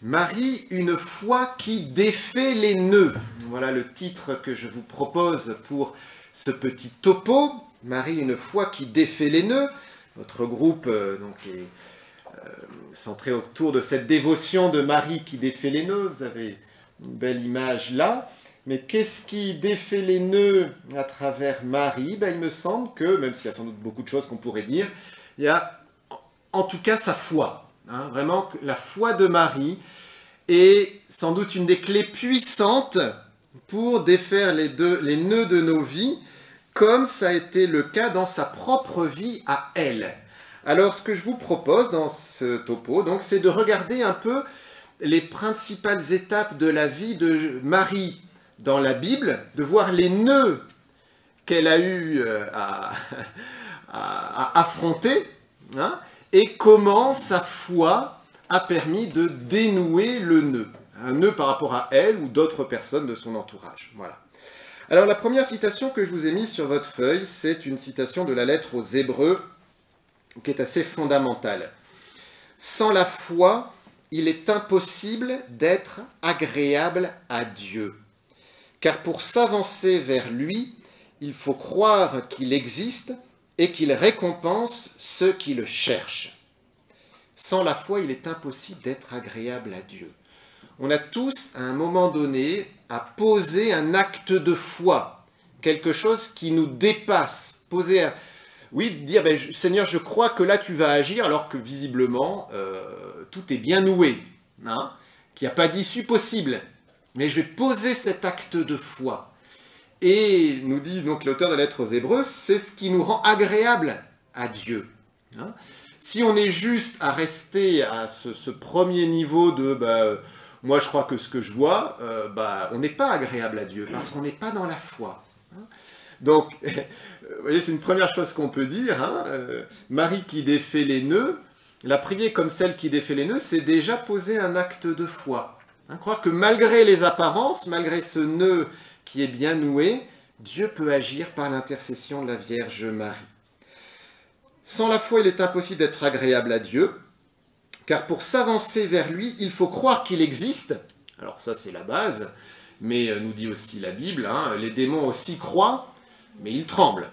Marie, une foi qui défait les nœuds. Voilà le titre que je vous propose pour ce petit topo. Marie, une foi qui défait les nœuds. Notre groupe est centré autour de cette dévotion de Marie qui défait les nœuds. Vous avez une belle image là. Mais qu'est-ce qui défait les nœuds à travers Marie? Il me semble que, même s'il y a sans doute beaucoup de choses qu'on pourrait dire, il y a en tout cas sa foi. Vraiment, la foi de Marie est sans doute une des clés puissantes pour défaire les nœuds de nos vies, comme ça a été le cas dans sa propre vie à elle. Alors, ce que je vous propose dans ce topo, c'est de regarder un peu les principales étapes de la vie de Marie dans la Bible, de voir les nœuds qu'elle a eu à affronter, et comment sa foi a permis de dénouer le nœud. Un nœud par rapport à elle ou d'autres personnes de son entourage. Voilà. Alors la première citation que je vous ai mise sur votre feuille, c'est une citation de la lettre aux Hébreux qui est assez fondamentale. Sans la foi, il est impossible d'être agréable à Dieu. Car pour s'avancer vers lui, il faut croire qu'il existe et qu'il récompense ceux qui le cherchent. Sans la foi, il est impossible d'être agréable à Dieu. On a tous, à un moment donné, à poser un acte de foi, quelque chose qui nous dépasse. Dire, Seigneur, je crois que là tu vas agir, alors que visiblement, tout est bien noué, qu'il n'y a pas d'issue possible. Mais je vais poser cet acte de foi. Et nous dit donc l'auteur de la lettre aux Hébreux, c'est ce qui nous rend agréable à Dieu. Si on est juste à rester à ce premier niveau de moi je crois que ce que je vois, on n'est pas agréable à Dieu parce qu'on n'est pas dans la foi. Donc, vous voyez, c'est une première chose qu'on peut dire. Marie qui défait les nœuds, la prier comme celle qui défait les nœuds, c'est déjà poser un acte de foi. Croire que malgré les apparences, malgré ce nœud qui est bien noué, Dieu peut agir par l'intercession de la Vierge Marie. Sans la foi, il est impossible d'être agréable à Dieu, car pour s'avancer vers lui, il faut croire qu'il existe. Alors ça, c'est la base, mais nous dit aussi la Bible, les démons aussi croient, mais ils tremblent.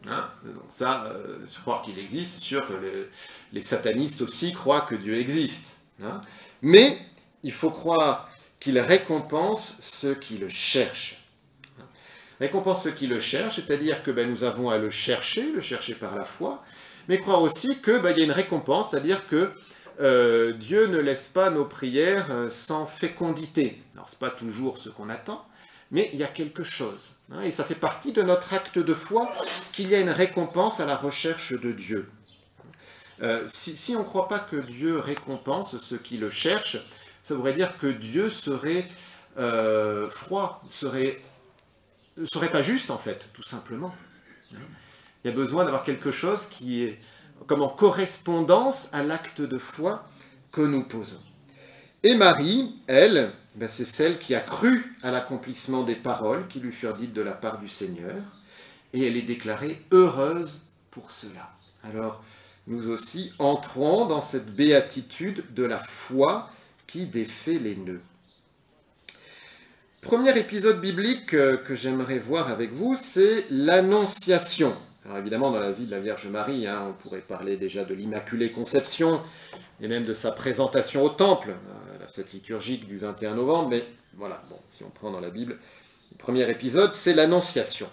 Donc ça, croire qu'il existe, c'est sûr que les satanistes aussi croient que Dieu existe. Mais il faut croire qu'il récompense ceux qui le cherchent. Récompense ceux qui le cherchent, c'est-à-dire que nous avons à le chercher par la foi, mais croire aussi qu'il y a une récompense, c'est-à-dire que Dieu ne laisse pas nos prières sans fécondité. Alors, ce n'est pas toujours ce qu'on attend, mais il y a quelque chose. Et ça fait partie de notre acte de foi qu'il y a une récompense à la recherche de Dieu. Si on ne croit pas que Dieu récompense ceux qui le cherchent, ça voudrait dire que Dieu serait froid, ne serait pas juste en fait, tout simplement. Il y a besoin d'avoir quelque chose qui est comme en correspondance à l'acte de foi que nous posons. Et Marie, elle, c'est celle qui a cru à l'accomplissement des paroles qui lui furent dites de la part du Seigneur, et elle est déclarée heureuse pour cela. Alors, nous aussi entrons dans cette béatitude de la foi qui défait les nœuds. Premier épisode biblique que j'aimerais voir avec vous, c'est l'Annonciation. Alors évidemment, dans la vie de la Vierge Marie, on pourrait parler déjà de l'Immaculée Conception, et même de sa présentation au Temple, la fête liturgique du 21 novembre, mais voilà, si on prend dans la Bible, le premier épisode, c'est l'Annonciation.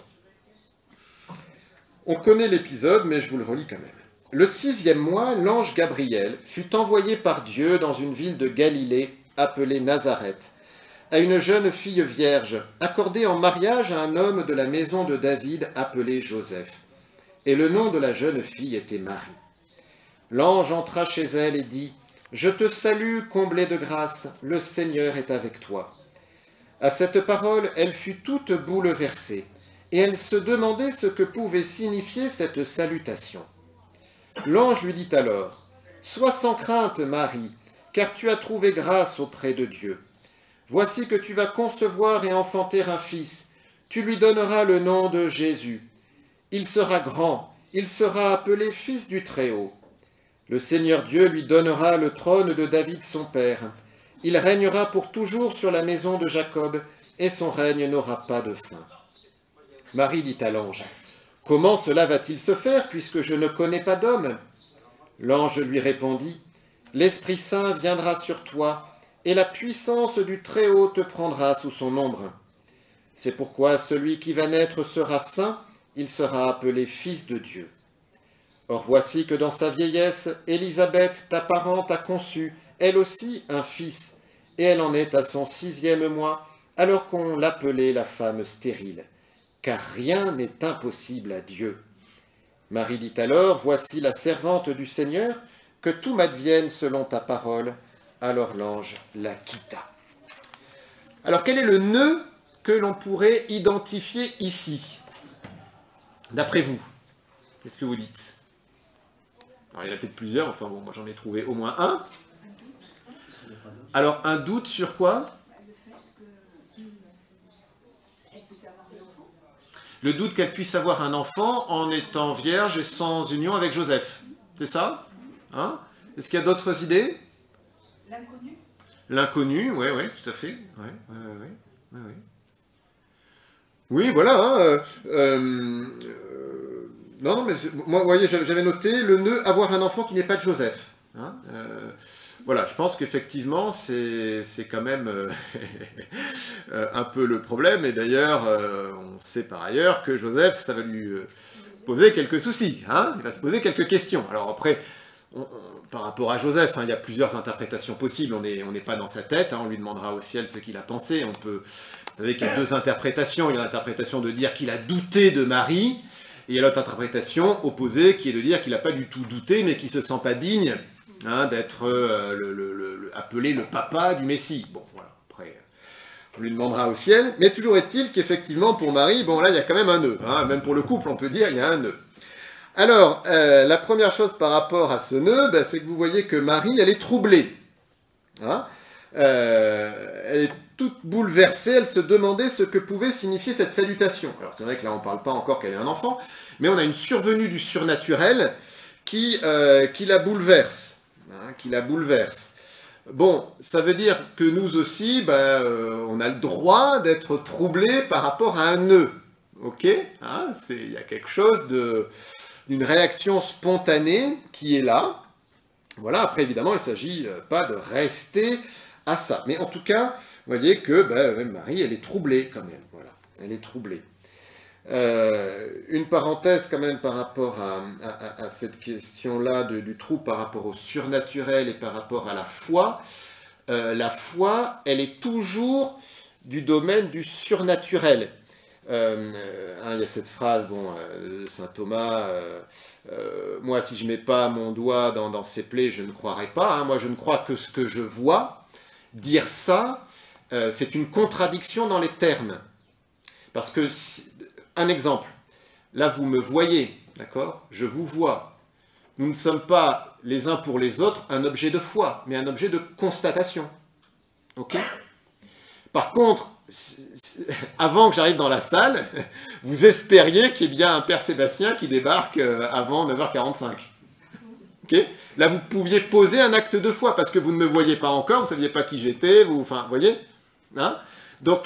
On connaît l'épisode, mais je vous le relis quand même. Le 6e mois, l'ange Gabriel fut envoyé par Dieu dans une ville de Galilée, appelée Nazareth, à une jeune fille vierge, accordée en mariage à un homme de la maison de David appelé Joseph. Et le nom de la jeune fille était Marie. L'ange entra chez elle et dit « Je te salue, comblée de grâce, le Seigneur est avec toi. » À cette parole, elle fut toute bouleversée, et elle se demandait ce que pouvait signifier cette salutation. L'ange lui dit alors « Sois sans crainte, Marie, car tu as trouvé grâce auprès de Dieu. Voici que tu vas concevoir et enfanter un fils. Tu lui donneras le nom de Jésus. Il sera grand, il sera appelé Fils du Très-Haut. Le Seigneur Dieu lui donnera le trône de David son père, Il régnera pour toujours sur la maison de Jacob, et son règne n'aura pas de fin. Marie dit à l'ange, « Comment cela va-t-il se faire, puisque je ne connais pas d'homme ?» L'ange lui répondit, « L'Esprit Saint viendra sur toi, et la puissance du Très-Haut te prendra sous son ombre. C'est pourquoi celui qui va naître sera saint, il sera appelé Fils de Dieu. Or voici que dans sa vieillesse, Élisabeth, ta parente, a conçu, elle aussi, un fils, et elle en est à son 6e mois, alors qu'on l'appelait la femme stérile, car rien n'est impossible à Dieu. Marie dit alors, voici la servante du Seigneur, que tout m'advienne selon ta parole. Alors l'ange la quitta. Alors quel est le nœud que l'on pourrait identifier ici, d'après vous? Qu'est-ce que vous dites? Alors, il y en a peut-être plusieurs, enfin bon, moi j'en ai trouvé au moins un. Alors, un doute sur quoi? Le doute qu'elle puisse avoir un enfant en étant vierge et sans union avec Joseph. C'est ça? Hein? Est-ce qu'il y a d'autres idées? L'inconnu. L'inconnu, oui, tout à fait. Ouais. Oui, voilà. Non, mais moi, vous voyez, j'avais noté le nœud avoir un enfant qui n'est pas de Joseph. Hein, voilà, je pense qu'effectivement, c'est quand même un peu le problème. Et d'ailleurs, on sait par ailleurs que Joseph, ça va lui poser quelques soucis. Hein, il va se poser quelques questions. Alors après, par rapport à Joseph, hein, il y a plusieurs interprétations possibles. On n'est pas dans sa tête. Hein, on lui demandera au ciel ce qu'il a pensé. Vous savez qu'il y a deux interprétations. Il y a l'interprétation de dire qu'il a douté de Marie. Et il y a l'autre interprétation opposée qui est de dire qu'il n'a pas du tout douté, mais qu'il ne se sent pas digne d'être appelé le papa du Messie. Bon, voilà, après, on lui demandera au ciel. Mais toujours est-il qu'effectivement, pour Marie, bon, là, il y a quand même un nœud. Hein, même pour le couple, on peut dire, il y a un nœud. Alors, la première chose par rapport à ce nœud, c'est que vous voyez que Marie, elle est troublée. Hein, elle est toute bouleversée, elle se demandait ce que pouvait signifier cette salutation. Alors c'est vrai que là on ne parle pas encore qu'elle est un enfant, mais on a une survenue du surnaturel qui la bouleverse. Hein, qui la bouleverse. Bon, ça veut dire que nous aussi, on a le droit d'être troublés par rapport à un nœud. Ok, hein, il y a quelque chose d'une réaction spontanée qui est là. Voilà, après évidemment, il ne s'agit pas de rester à ça. Mais en tout cas, vous voyez que même Marie, elle est troublée quand même. Voilà, elle est troublée. Une parenthèse quand même par rapport à cette question-là du trouble par rapport au surnaturel et par rapport à la foi. La foi, elle est toujours du domaine du surnaturel. Il y a cette phrase, de saint Thomas, moi si je ne mets pas mon doigt dans ses plaies, je ne croirai pas, hein, moi je ne crois que ce que je vois. Dire ça, c'est une contradiction dans les termes. Parce que, un exemple, là vous me voyez, d'accord? Je vous vois. Nous ne sommes pas les uns pour les autres un objet de foi, mais un objet de constatation. Ok? Par contre, avant que j'arrive dans la salle, vous espériez qu'il y ait bien un Père Sébastien qui débarque avant 9h45. Okay? Là, vous pouviez poser un acte de foi, parce que vous ne me voyez pas encore, vous ne saviez pas qui j'étais, enfin, vous voyez, hein? Donc,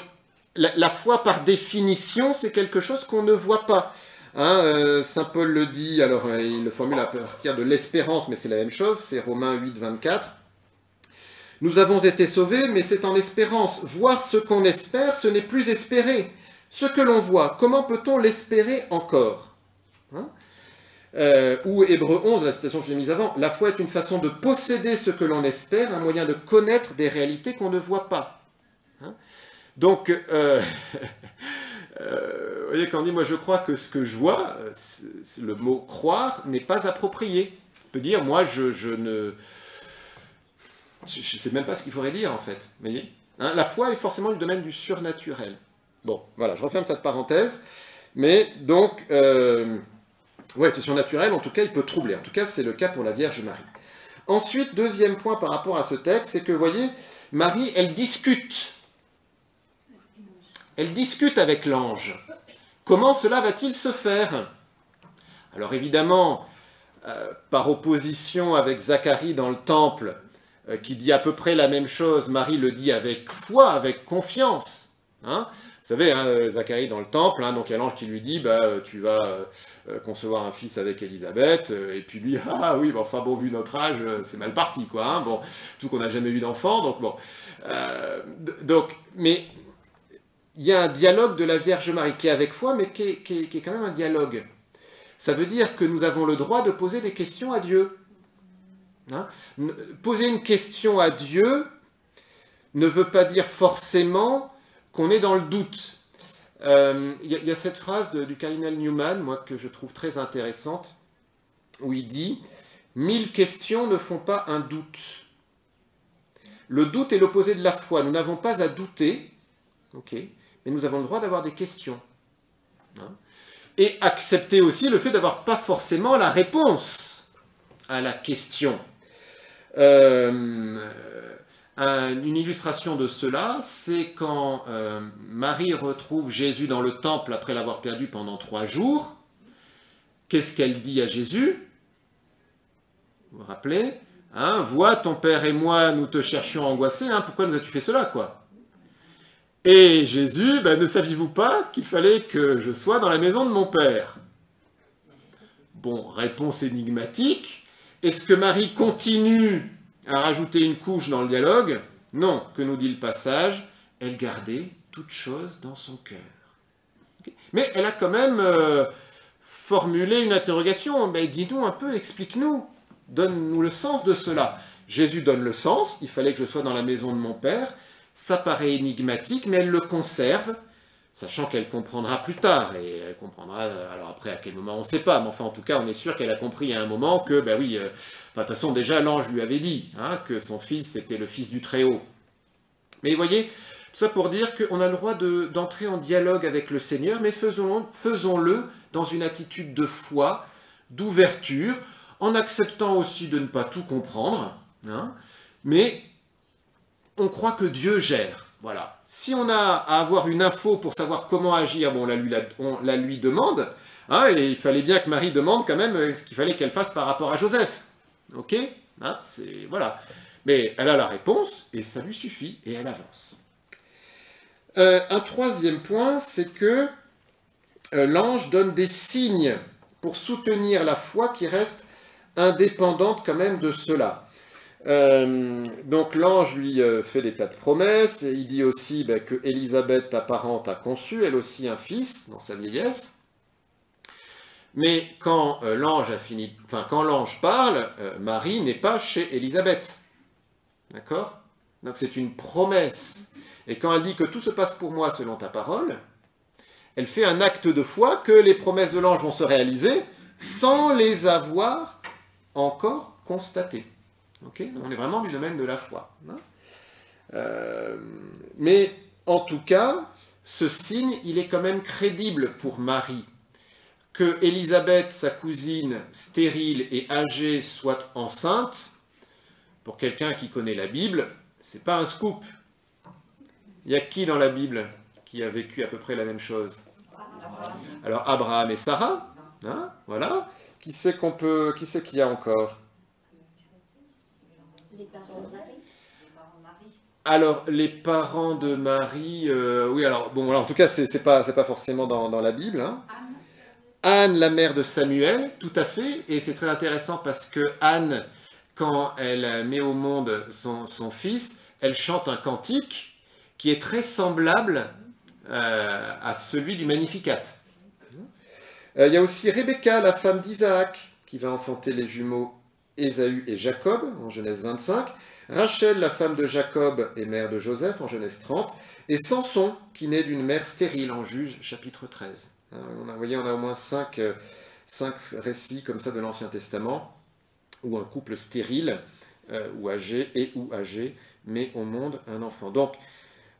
la foi, par définition, c'est quelque chose qu'on ne voit pas. Hein, Saint Paul le dit, alors il le formule à partir de l'espérance, mais c'est la même chose, c'est Romains 8, 24. Nous avons été sauvés, mais c'est en espérance. Voir ce qu'on espère, ce n'est plus espérer. Ce que l'on voit, comment peut-on l'espérer encore? Hein? Ou Hébreux 11, la citation que j'ai mise avant, la foi est une façon de posséder ce que l'on espère, un moyen de connaître des réalités qu'on ne voit pas. Hein? Donc, vous voyez, quand on dit, moi je crois que ce que je vois, le mot croire n'est pas approprié. On peut dire, moi je ne sais même pas ce qu'il faudrait dire en fait. Vous voyez, hein, la foi est forcément du domaine du surnaturel. Bon, voilà, je referme cette parenthèse. Mais donc, ouais, c'est surnaturel, en tout cas, il peut troubler. En tout cas, c'est le cas pour la Vierge Marie. Ensuite, deuxième point par rapport à ce texte, c'est que, vous voyez, Marie, elle discute. Elle discute avec l'ange. Comment cela va-t-il se faire? Alors évidemment, par opposition avec Zacharie dans le temple, qui dit à peu près la même chose, Marie le dit avec foi, avec confiance. Hein. Vous savez, hein, Zacharie dans le temple, hein, donc il y a l'ange qui lui dit, tu vas concevoir un fils avec Élisabeth, et puis lui, ah oui, enfin bon, vu notre âge, c'est mal parti, quoi. Hein, bon, tout qu'on n'a jamais eu d'enfant, donc bon. Mais il y a un dialogue de la Vierge Marie qui est avec foi, mais qui est quand même un dialogue. Ça veut dire que nous avons le droit de poser des questions à Dieu. Hein? Poser une question à Dieu ne veut pas dire forcément qu'on est dans le doute. Il y a cette phrase du cardinal Newman, moi, que je trouve très intéressante, où il dit « 1000 questions ne font pas un doute ». Le doute est l'opposé de la foi. Nous n'avons pas à douter, okay, mais nous avons le droit d'avoir des questions. Hein, et accepter aussi le fait d'avoir pas forcément la réponse à la question. Une illustration de cela, c'est quand Marie retrouve Jésus dans le temple après l'avoir perdu pendant 3 jours. Qu'est-ce qu'elle dit à Jésus? Vous vous rappelez? Hein, vois, ton père et moi, nous te cherchions angoissés, hein, pourquoi nous as-tu fait cela, quoi? Et Jésus, ne saviez-vous pas qu'il fallait que je sois dans la maison de mon père? Bon, réponse énigmatique. Est-ce que Marie continue à rajouter une couche dans le dialogue? Non, que nous dit le passage? Elle gardait toute chose dans son cœur. Okay. Mais elle a quand même formulé une interrogation. Dis-nous un peu, explique-nous. Donne-nous le sens de cela. Jésus donne le sens, il fallait que je sois dans la maison de mon père. Ça paraît énigmatique, mais elle le conserve, sachant qu'elle comprendra plus tard. Et elle comprendra, alors après, à quel moment, on ne sait pas. Mais enfin, en tout cas, on est sûr qu'elle a compris à un moment que, de toute façon, déjà, l'ange lui avait dit que son fils était le fils du Très-Haut. Mais vous voyez, tout ça pour dire qu'on a le droit d'entrer en dialogue avec le Seigneur, mais faisons-le dans une attitude de foi, d'ouverture, en acceptant aussi de ne pas tout comprendre, hein, mais on croit que Dieu gère. Voilà. Si on a à avoir une info pour savoir comment agir, on la lui demande, hein, et il fallait bien que Marie demande quand même ce qu'il fallait qu'elle fasse par rapport à Joseph. Ok, hein, voilà. Mais elle a la réponse, et ça lui suffit, et elle avance. Un troisième point, c'est que l'ange donne des signes pour soutenir la foi qui reste indépendante quand même de cela. Donc l'ange lui fait des tas de promesses, et il dit aussi que Élisabeth, ta parente, a conçu, elle aussi, un fils dans sa vieillesse. Mais quand l'ange parle, Marie n'est pas chez Élisabeth. D'accord? Donc c'est une promesse. Et quand elle dit que tout se passe pour moi selon ta parole, elle fait un acte de foi que les promesses de l'ange vont se réaliser sans les avoir encore constatées. Okay, on est vraiment du domaine de la foi. Hein, mais en tout cas, ce signe, il est quand même crédible pour Marie. Que Élisabeth, sa cousine, stérile et âgée, soit enceinte, pour quelqu'un qui connaît la Bible, c'est pas un scoop. Il y a qui dans la Bible qui a vécu à peu près la même chose? Alors Abraham et Sarah, hein, voilà. Qui c'est qu'il y a encore? Les parents de Marie. Alors, les parents de Marie, oui, alors, bon, alors, en tout cas, c'est pas forcément dans la Bible. Hein. Anne, la mère de Samuel, tout à fait, et c'est très intéressant parce que Anne, quand elle met au monde son fils, elle chante un cantique qui est très semblable à celui du Magnificat. Il y a aussi Rebecca, la femme d'Isaac, qui va enfanter les jumeaux Ésaü et Jacob, en Genèse 25, Rachel, la femme de Jacob et mère de Joseph, en Genèse 30, et Samson, qui naît d'une mère stérile, en Juges, chapitre 13. Vous voyez, on a au moins 5 récits comme ça de l'Ancien Testament, où un couple stérile, ou âgé, met au monde un enfant. Donc,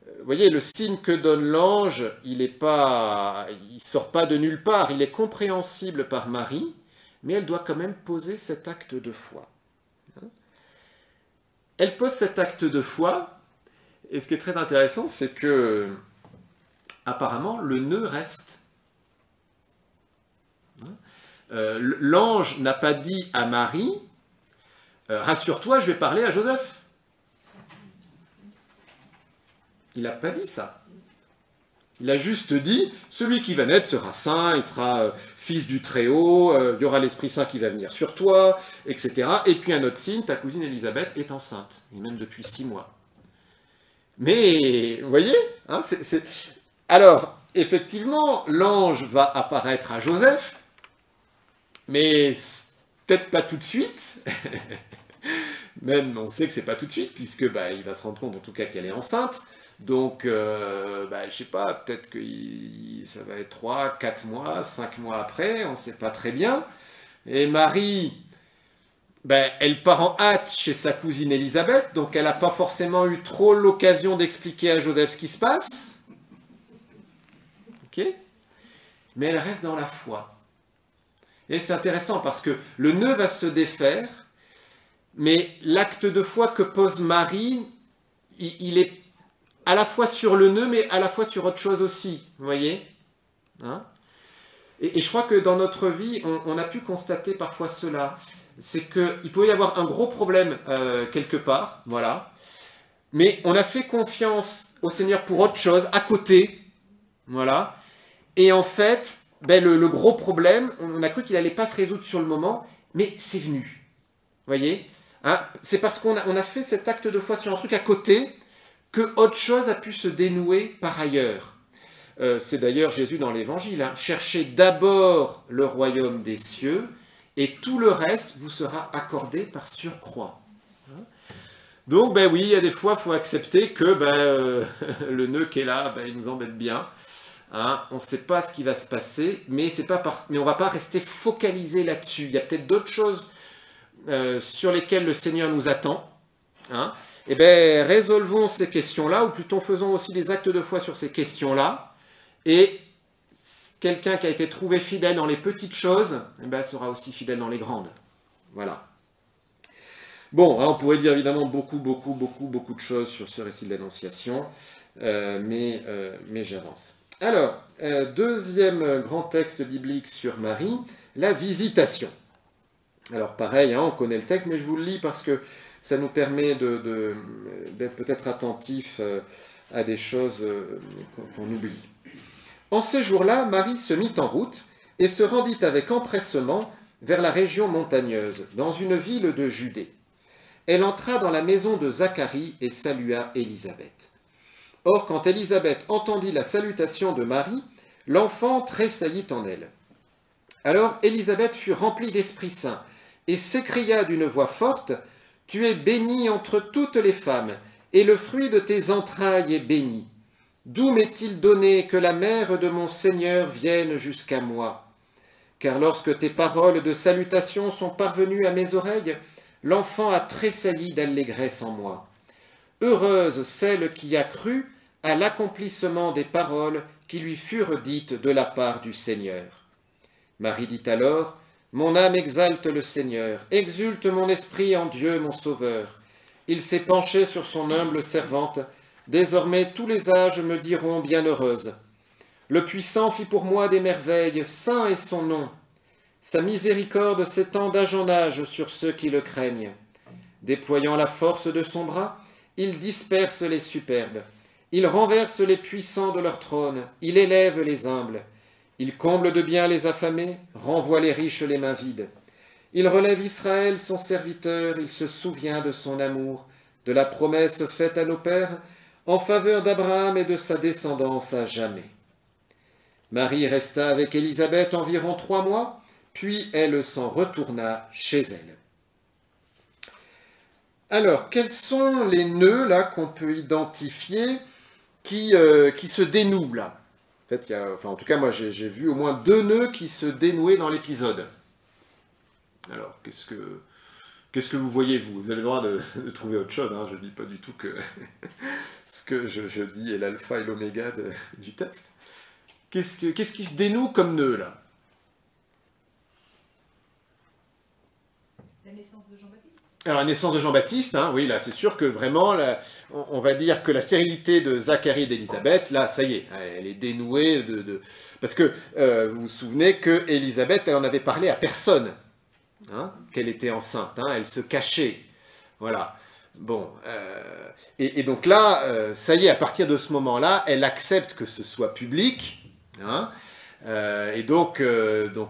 vous voyez, le signe que donne l'ange, il ne sort pas de nulle part, il est compréhensible par Marie, mais elle doit quand même poser cet acte de foi. Elle pose cet acte de foi, et ce qui est très intéressant, c'est que, apparemment, le nœud reste. L'ange n'a pas dit à Marie, rassure-toi, je vais parler à Joseph. Il n'a pas dit ça. Il a juste dit, celui qui va naître sera saint, il sera fils du Très-Haut, il y aura l'Esprit Saint qui va venir sur toi, etc. Et puis un autre signe, ta cousine Élisabeth est enceinte, et même depuis 6 mois. Mais, vous voyez, hein, alors, effectivement, l'ange va apparaître à Joseph, mais peut-être pas tout de suite. Même, on sait que c'est pas tout de suite, puisque il va se rendre compte en tout cas qu'elle est enceinte. Donc, je sais pas, peut-être que ça va être 3, 4 mois, 5 mois après, on ne sait pas très bien. Et Marie, elle part en hâte chez sa cousine Élisabeth, donc elle n'a pas forcément eu trop l'occasion d'expliquer à Joseph ce qui se passe. Ok ? Mais elle reste dans la foi. Et c'est intéressant parce que le nœud va se défaire, mais l'acte de foi que pose Marie, il est à la fois sur le nœud, mais à la fois sur autre chose aussi, vous voyez, hein? Et je crois que dans notre vie, on a pu constater parfois cela. C'est qu'il pouvait y avoir un gros problème quelque part, voilà, mais on a fait confiance au Seigneur pour autre chose, à côté, voilà, et en fait, le gros problème, on a cru qu'il n'allait pas se résoudre sur le moment, mais c'est venu, vous voyez, hein? C'est parce qu'on a fait cet acte de foi sur un truc à côté, que autre chose a pu se dénouer par ailleurs. C'est d'ailleurs Jésus dans l'Évangile. Hein. Cherchez d'abord le royaume des cieux, et tout le reste vous sera accordé par surcroît. Donc, oui, il y a des fois, il faut accepter que le nœud qui est là, il nous embête bien. Hein. On ne sait pas ce qui va se passer, mais on ne va pas rester focalisé là-dessus. Il y a peut-être d'autres choses sur lesquelles le Seigneur nous attend. Hein. Résolvons ces questions-là, ou plutôt faisons aussi des actes de foi sur ces questions-là, et quelqu'un qui a été trouvé fidèle dans les petites choses, sera aussi fidèle dans les grandes. Voilà. Bon, hein, on pourrait dire évidemment beaucoup de choses sur ce récit de l'Annonciation, mais j'avance. Alors, deuxième grand texte biblique sur Marie, la visitation. Alors pareil, hein, on connaît le texte, mais je vous le lis parce que ça nous permet d'être peut-être attentifs à des choses qu'on oublie. En ces jours-là, Marie se mit en route et se rendit avec empressement vers la région montagneuse, dans une ville de Judée. Elle entra dans la maison de Zacharie et salua Élisabeth. Or, quand Élisabeth entendit la salutation de Marie, l'enfant tressaillit en elle. Alors Élisabeth fut remplie d'Esprit Saint et s'écria d'une voix forte, « Tu es bénie entre toutes les femmes, et le fruit de tes entrailles est béni. D'où m'est-il donné que la mère de mon Seigneur vienne jusqu'à moi? Car lorsque tes paroles de salutation sont parvenues à mes oreilles, l'enfant a tressailli d'allégresse en moi. Heureuse celle qui a cru à l'accomplissement des paroles qui lui furent dites de la part du Seigneur. » Marie dit alors, « Mon âme exalte le Seigneur, exulte mon esprit en Dieu mon Sauveur. Il s'est penché sur son humble servante, désormais tous les âges me diront bienheureuse. Le Puissant fit pour moi des merveilles, saint est son nom. Sa miséricorde s'étend d'âge en âge sur ceux qui le craignent. Déployant la force de son bras, il disperse les superbes. Il renverse les puissants de leur trône, il élève les humbles. Il comble de bien les affamés, renvoie les riches les mains vides. Il relève Israël, son serviteur, il se souvient de son amour, de la promesse faite à nos pères, en faveur d'Abraham et de sa descendance à jamais. » Marie resta avec Élisabeth environ 3 mois, puis elle s'en retourna chez elle. Alors, quels sont les nœuds là qu'on peut identifier qui se dénouent là? En fait, en tout cas, moi, j'ai vu au moins 2 nœuds qui se dénouaient dans l'épisode. Alors, qu'est-ce que vous voyez, vous? Vous avez le droit de trouver autre chose, hein. Je ne dis pas du tout que ce que je dis est l'alpha et l'oméga du texte. Qu'est-ce qui se dénoue comme nœud, là? La naissance de Jean-Baptiste. Alors, la naissance de Jean-Baptiste, hein, oui, là, c'est sûr que vraiment, là, on va dire que la stérilité de Zacharie et d'Élisabeth, là, ça y est, elle est dénouée parce que vous vous souvenez que Élisabeth, elle en avait parlé à personne, hein, qu'elle était enceinte, hein, elle se cachait, voilà. Bon, et donc là, ça y est, à partir de ce moment-là, elle accepte que ce soit public, hein, et donc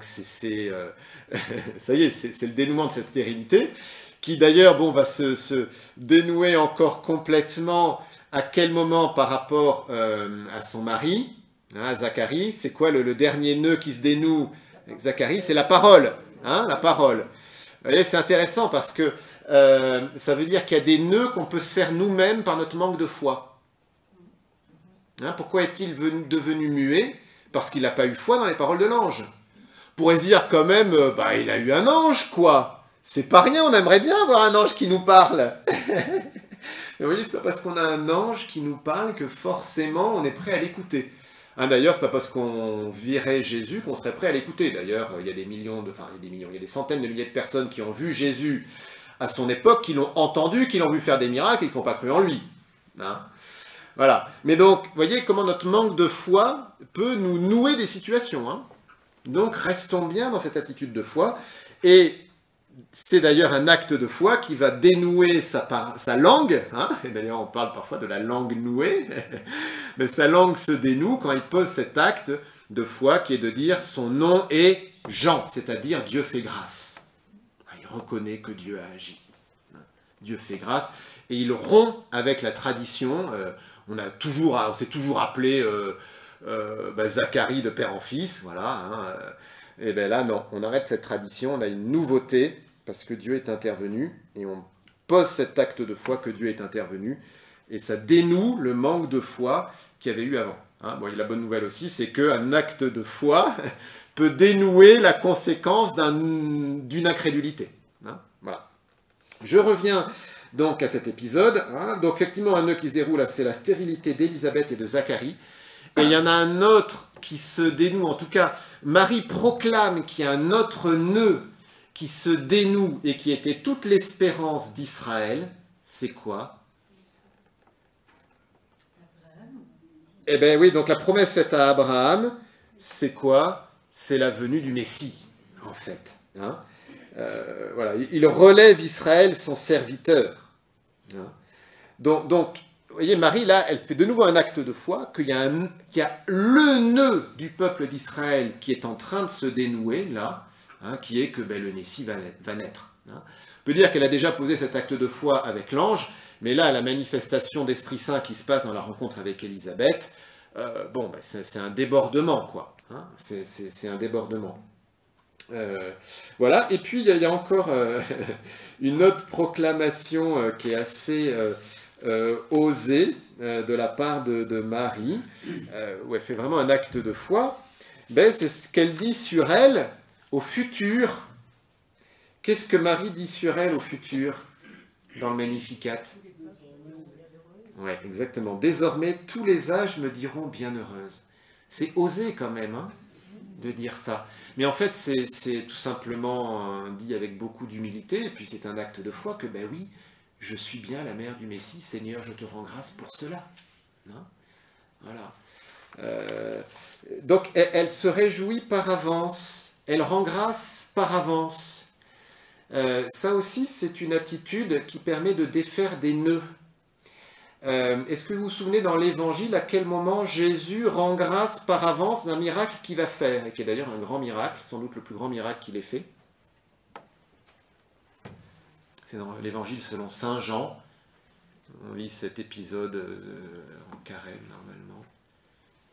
ça y est, c'est le dénouement de cette stérilité, qui d'ailleurs, bon, va se dénouer encore complètement à quel moment par rapport à son mari, hein, Zacharie. C'est quoi le dernier nœud qui se dénoue avec Zacharie? C'est la parole, hein, la parole. Vous voyez, c'est intéressant parce que ça veut dire qu'il y a des nœuds qu'on peut se faire nous-mêmes par notre manque de foi. Hein, pourquoi est-il devenu muet? Parce qu'il n'a pas eu foi dans les paroles de l'ange. On pourrait se dire quand même, il a eu un ange, quoi. C'est pas rien, on aimerait bien avoir un ange qui nous parle. Mais vous voyez, c'est pas parce qu'on a un ange qui nous parle que forcément on est prêt à l'écouter. Hein, d'ailleurs, c'est pas parce qu'on virait Jésus qu'on serait prêt à l'écouter. D'ailleurs, il y a il y a des centaines de milliers de personnes qui ont vu Jésus à son époque, qui l'ont entendu, qui l'ont vu faire des miracles et qui n'ont pas cru en lui. Hein, voilà. Mais donc, vous voyez comment notre manque de foi peut nous nouer des situations. Hein. Donc, restons bien dans cette attitude de foi. Et c'est d'ailleurs un acte de foi qui va dénouer sa langue. Hein. Et d'ailleurs, on parle parfois de la langue nouée. Mais sa langue se dénoue quand il pose cet acte de foi qui est de dire son nom est Jean, c'est-à-dire Dieu fait grâce. Il reconnaît que Dieu a agi. Dieu fait grâce. Et il rompt avec la tradition. On s'est toujours appelé Zacharie de père en fils. Voilà. Hein. Et bien là, non, on arrête cette tradition. On a une nouveauté parce que Dieu est intervenu. Et on pose cet acte de foi que Dieu est intervenu. Et ça dénoue le manque de foi qu'il y avait eu avant. Hein. Bon, et la bonne nouvelle aussi, c'est qu'un acte de foi peut dénouer la conséquence d'une incrédulité. Hein. Voilà. Je reviens donc à cet épisode. Hein. Donc effectivement, un nœud qui se déroule, c'est la stérilité d'Élisabeth et de Zacharie. Et il y en a un autre qui se dénoue, en tout cas, Marie proclame qu'il y a un autre nœud qui se dénoue et qui était toute l'espérance d'Israël. C'est quoi? Eh bien oui, donc la promesse faite à Abraham, c'est quoi? C'est la venue du Messie, en fait. Hein. Voilà, il relève Israël, son serviteur. Hein. Donc, vous voyez, Marie, là, elle fait de nouveau un acte de foi, qu'il y a le nœud du peuple d'Israël qui est en train de se dénouer, là, hein, qui est que le Messie va naître. Hein. On peut dire qu'elle a déjà posé cet acte de foi avec l'ange, mais là, la manifestation d'Esprit Saint qui se passe dans la rencontre avec Élisabeth, c'est un débordement, quoi. Hein, c'est un débordement. Voilà, et puis il y a encore une autre proclamation qui est assez osée de la part de Marie, où elle fait vraiment un acte de foi. C'est ce qu'elle dit sur elle au futur. Qu'est-ce que Marie dit sur elle au futur dans le Magnificat? Oui, exactement. Désormais, tous les âges me diront bienheureuse. C'est osé quand même, hein, de dire ça. Mais en fait, c'est tout simplement dit avec beaucoup d'humilité, et puis c'est un acte de foi que, oui, je suis bien la mère du Messie, Seigneur, je te rends grâce pour cela. Hein, voilà. Donc, elle se réjouit par avance, elle rend grâce par avance. Ça aussi, c'est une attitude qui permet de défaire des nœuds. Est-ce que vous vous souvenez dans l'Évangile à quel moment Jésus rend grâce par avance d'un miracle qu'il va faire, et qui est d'ailleurs un grand miracle, sans doute le plus grand miracle qu'il ait fait? C'est dans l'Évangile selon Saint Jean. On lit cet épisode en carême normalement.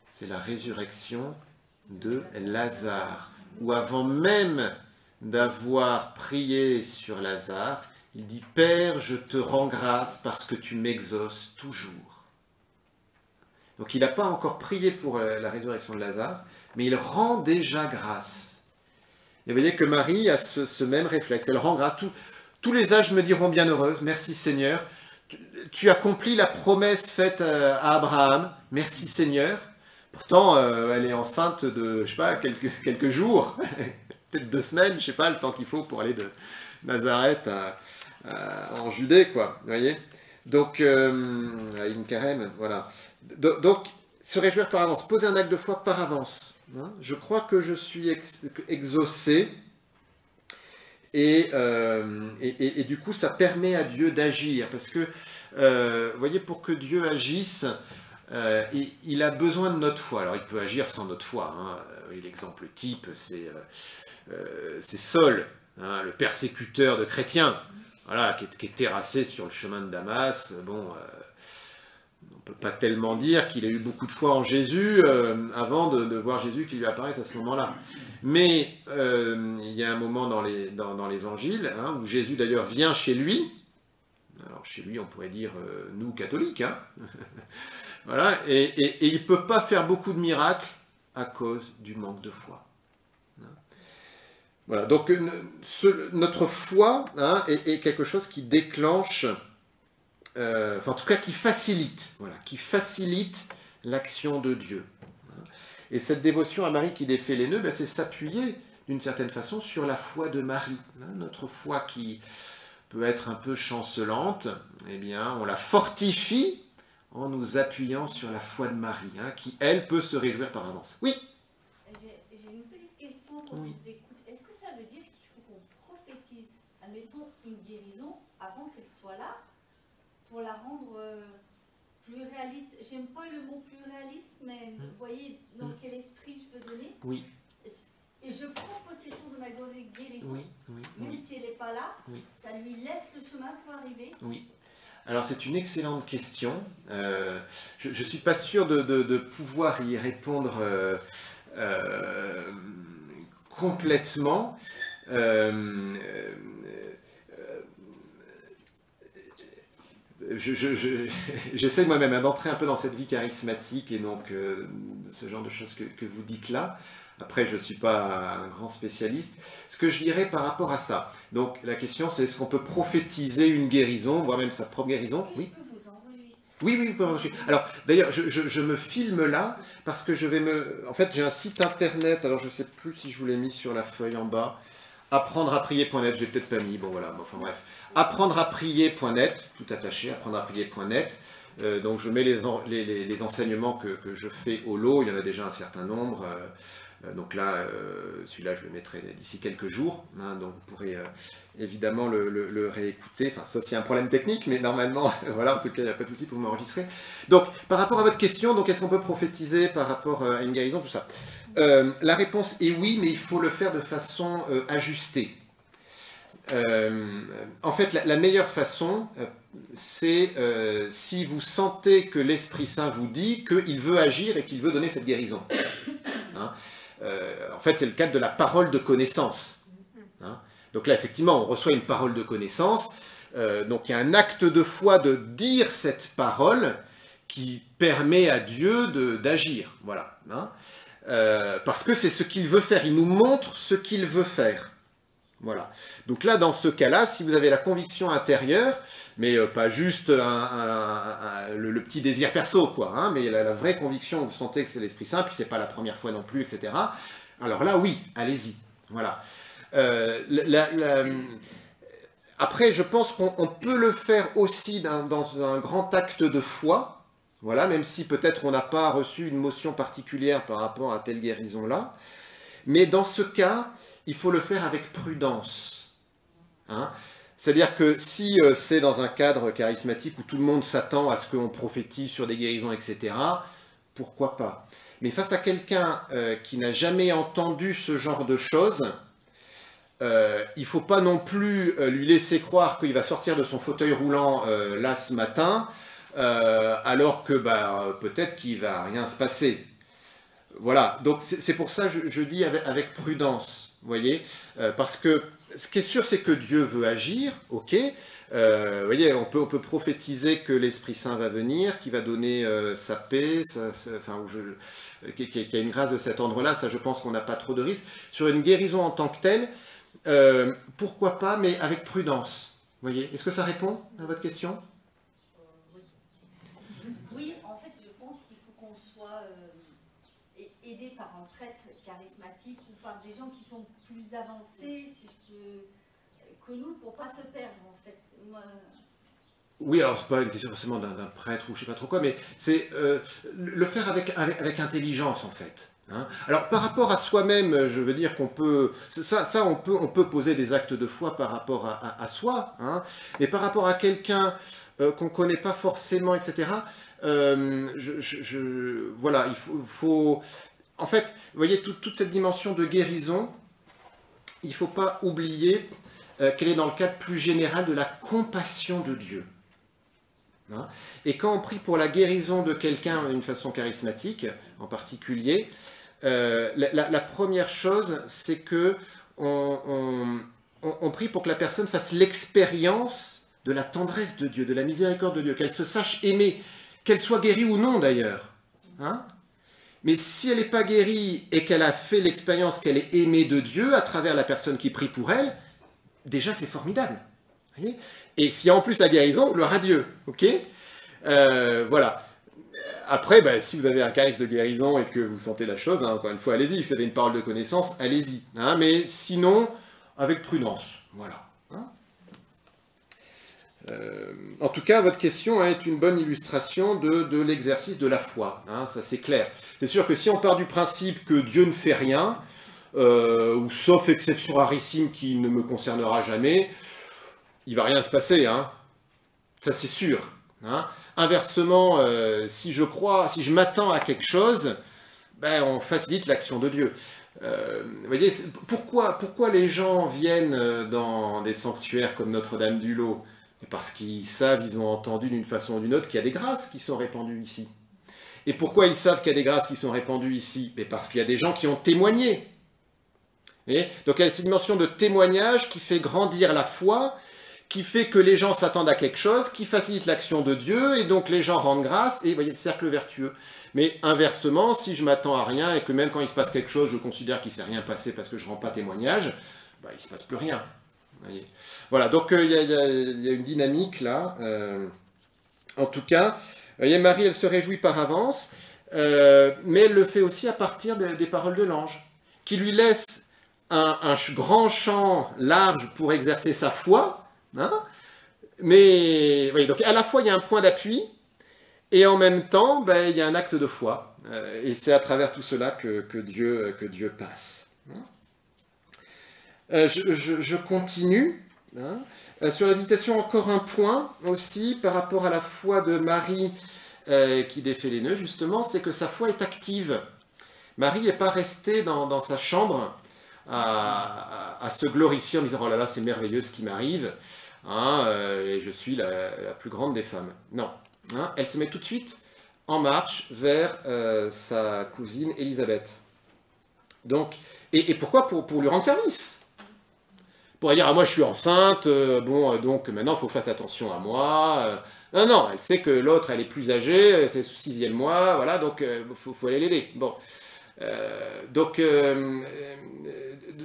C'est la résurrection de Lazare, où avant même d'avoir prié sur Lazare, il dit « Père, je te rends grâce parce que tu m'exauces toujours. » Donc il n'a pas encore prié pour la résurrection de Lazare, mais il rend déjà grâce. Et vous voyez que Marie a ce même réflexe, elle rend grâce. Tous les âges me diront bienheureuse, merci Seigneur. Tu accomplis la promesse faite à Abraham, merci Seigneur. Pourtant, elle est enceinte de, je sais pas, quelques jours, peut-être 2 semaines, je sais pas, le temps qu'il faut pour aller de Nazareth en Judée, quoi, vous voyez. Donc, à une carême, voilà. Donc, se réjouir par avance, poser un acte de foi par avance. Hein. Je crois que je suis exaucé, Et du coup, ça permet à Dieu d'agir. Parce que, vous voyez, pour que Dieu agisse, il a besoin de notre foi. Alors, il peut agir sans notre foi. Hein. Et l'exemple type, c'est Saul, hein, le persécuteur de chrétiens, voilà, qui est terrassé sur le chemin de Damas. Bon, on ne peut pas tellement dire qu'il a eu beaucoup de foi en Jésus avant de voir Jésus qui lui apparaisse à ce moment-là. Mais il y a un moment dans l'Évangile hein, où Jésus d'ailleurs vient chez lui. Alors chez lui, on pourrait dire nous catholiques, hein. Voilà, et il ne peut pas faire beaucoup de miracles à cause du manque de foi. Voilà, donc notre foi hein, est quelque chose qui déclenche, enfin en tout cas qui facilite, voilà, qui facilite l'action de Dieu. Et cette dévotion à Marie qui défait les nœuds, ben, c'est s'appuyer d'une certaine façon sur la foi de Marie. Hein, notre foi qui peut être un peu chancelante, eh bien on la fortifie en nous appuyant sur la foi de Marie, hein, qui elle peut se réjouir par avance. Oui. J'ai une petite question quand Oui. je vous écoute. Est-ce que ça veut dire qu'il faut qu'on prophétise, admettons, une guérison avant qu'elle soit là, pour la rendre plus réaliste? J'aime pas le mot plus réaliste, mais vous voyez dans quel esprit je veux donner? Oui. Et je prends possession de ma guérison, Oui, oui, même oui. si elle n'est pas là, Oui. ça lui laisse le chemin pour arriver. Oui. Alors c'est une excellente question. Je ne suis pas sûr de pouvoir y répondre complètement. J'essaie moi-même hein, d'entrer un peu dans cette vie charismatique et donc ce genre de choses que vous dites là. Après, je ne suis pas un grand spécialiste. Ce que je dirais par rapport à ça, donc la question c'est est-ce qu'on peut prophétiser une guérison, voire même sa propre guérison? Oui. Je peux vous enregistrer. Oui, vous pouvez enregistrer. Alors, d'ailleurs, je me filme là parce que je vais me... En fait, j'ai un site internet, alors je ne sais plus si je vous l'ai mis sur la feuille en bas. Apprendreaprier.net, j'ai peut-être pas mis, bon voilà, enfin bref. Apprendreaprier.net, tout attaché, apprendreaprier.net. Donc je mets les enseignements que je fais au lot, il y en a déjà un certain nombre. Donc là, celui-là, je le mettrai d'ici quelques jours. Hein, donc vous pourrez évidemment le réécouter. Enfin, sauf s'il y a un problème technique, mais normalement, voilà, en tout cas, il n'y a pas de souci pour m'enregistrer. Donc, par rapport à votre question, donc est-ce qu'on peut prophétiser par rapport à une guérison, tout ça? La réponse est oui, mais il faut le faire de façon ajustée. En fait, la meilleure façon, c'est si vous sentez que l'Esprit Saint vous dit qu'il veut agir et qu'il veut donner cette guérison. Hein, en fait, c'est le cadre de la parole de connaissance. Hein. Donc là, effectivement, on reçoit une parole de connaissance. Donc il y a un acte de foi de dire cette parole qui permet à Dieu d'agir. Voilà. Hein. Parce que c'est ce qu'il veut faire. Il nous montre ce qu'il veut faire. Voilà. Donc là, dans ce cas-là, si vous avez la conviction intérieure, mais pas juste le petit désir perso, quoi, hein, mais la vraie conviction, vous sentez que c'est l'Esprit Saint, puis c'est pas la première fois non plus, etc. Alors là, oui, allez-y. Voilà. Après, je pense qu'on peut le faire aussi dans un grand acte de foi, voilà, même si peut-être on n'a pas reçu une motion particulière par rapport à telle guérison-là. Mais dans ce cas, il faut le faire avec prudence. Hein. C'est-à-dire que si c'est dans un cadre charismatique où tout le monde s'attend à ce qu'on prophétise sur des guérisons, etc., pourquoi pas? Mais face à quelqu'un qui n'a jamais entendu ce genre de choses, il ne faut pas non plus lui laisser croire qu'il va sortir de son fauteuil roulant là ce matin, alors que peut-être qu'il ne va rien se passer. Voilà, donc c'est pour ça que je dis avec prudence, vous voyez, parce que ce qui est sûr, c'est que Dieu veut agir, ok, vous voyez, on peut prophétiser que l'Esprit Saint va venir, qu'il va donner sa paix, qu'il y a une grâce de cet ordre-là, ça je pense qu'on n'a pas trop de risques. Sur une guérison en tant que telle, pourquoi pas, mais avec prudence, vous voyez. Est-ce que ça répond à votre question? Oui, en fait, je pense qu'il faut qu'on soit aidé par un prêtre charismatique ou par des gens qui sont plus avancés, si je peux, que nous, pour pas se perdre, en fait. Moi... Oui, alors c'est pas une question forcément d'un prêtre ou je sais pas trop quoi, mais c'est le faire avec intelligence, en fait. Hein. Alors, par rapport à soi-même, je veux dire qu'on peut... on peut poser des actes de foi par rapport à soi, hein, mais par rapport à quelqu'un qu'on ne connaît pas forcément, etc., voilà, faut... En fait, vous voyez, toute cette dimension de guérison, il ne faut pas oublier qu'elle est dans le cadre plus général de la compassion de Dieu. Hein. Et quand on prie pour la guérison de quelqu'un d'une façon charismatique, en particulier, la première chose, c'est que on prie pour que la personne fasse l'expérience de la tendresse de Dieu, de la miséricorde de Dieu, qu'elle se sache aimer, qu'elle soit guérie ou non d'ailleurs. Hein. Mais si elle n'est pas guérie et qu'elle a fait l'expérience qu'elle est aimée de Dieu à travers la personne qui prie pour elle, déjà c'est formidable. Voyez, et s'il y a en plus la guérison, gloire à Dieu. Ok, voilà. Après, ben, si vous avez un charisme de guérison et que vous sentez la chose, hein, encore une fois, allez-y. Si vous avez une parole de connaissance, allez-y. Hein, mais sinon, avec prudence. Voilà. Hein. En tout cas, votre question est une bonne illustration de l'exercice de la foi. Hein, ça, c'est clair. C'est sûr que si on part du principe que Dieu ne fait rien, ou sauf exception rarissime qui ne me concernera jamais, il ne va rien se passer. Hein. Ça, c'est sûr. Hein. Inversement, si je m'attends à quelque chose, ben, on facilite l'action de Dieu. Vous voyez, pourquoi les gens viennent dans des sanctuaires comme Notre-Dame-du-Lot? Parce qu'ils savent, ils ont entendu d'une façon ou d'une autre qu'il y a des grâces qui sont répandues ici. Et pourquoi ils savent qu'il y a des grâces qui sont répandues ici? Parce qu'il y a des gens qui ont témoigné. Et donc il y a cette dimension de témoignage qui fait grandir la foi, qui fait que les gens s'attendent à quelque chose, qui facilite l'action de Dieu, et donc les gens rendent grâce, et vous voyez, cercle vertueux. Mais inversement, si je m'attends à rien, et que même quand il se passe quelque chose, je considère qu'il ne s'est rien passé parce que je ne rends pas témoignage, ben, il ne se passe plus rien. Voyez. Voilà, donc il y a une dynamique là. En tout cas, Marie, elle se réjouit par avance, mais elle le fait aussi à partir des paroles de l'ange, qui lui laisse un grand champ large pour exercer sa foi. Hein, mais oui, donc à la fois il y a un point d'appui et en même temps ben, il y a un acte de foi et c'est à travers tout cela que Dieu passe. Je continue. Hein. Sur la visitation, encore un point aussi par rapport à la foi de Marie qui défait les nœuds, justement, c'est que sa foi est active. Marie n'est pas restée dans sa chambre à se glorifier en disant « Oh là là, c'est merveilleux ce qui m'arrive, hein, et je suis la plus grande des femmes. » Non, hein, elle se met tout de suite en marche vers sa cousine Élisabeth. Donc, et pourquoi? Pour lui rendre service. Pour dire « Ah, moi je suis enceinte, bon, donc maintenant il faut que je fasse attention à moi. » Non, non, elle sait que l'autre, elle est plus âgée, c'est au 6e mois, voilà, donc faut aller l'aider. Bon.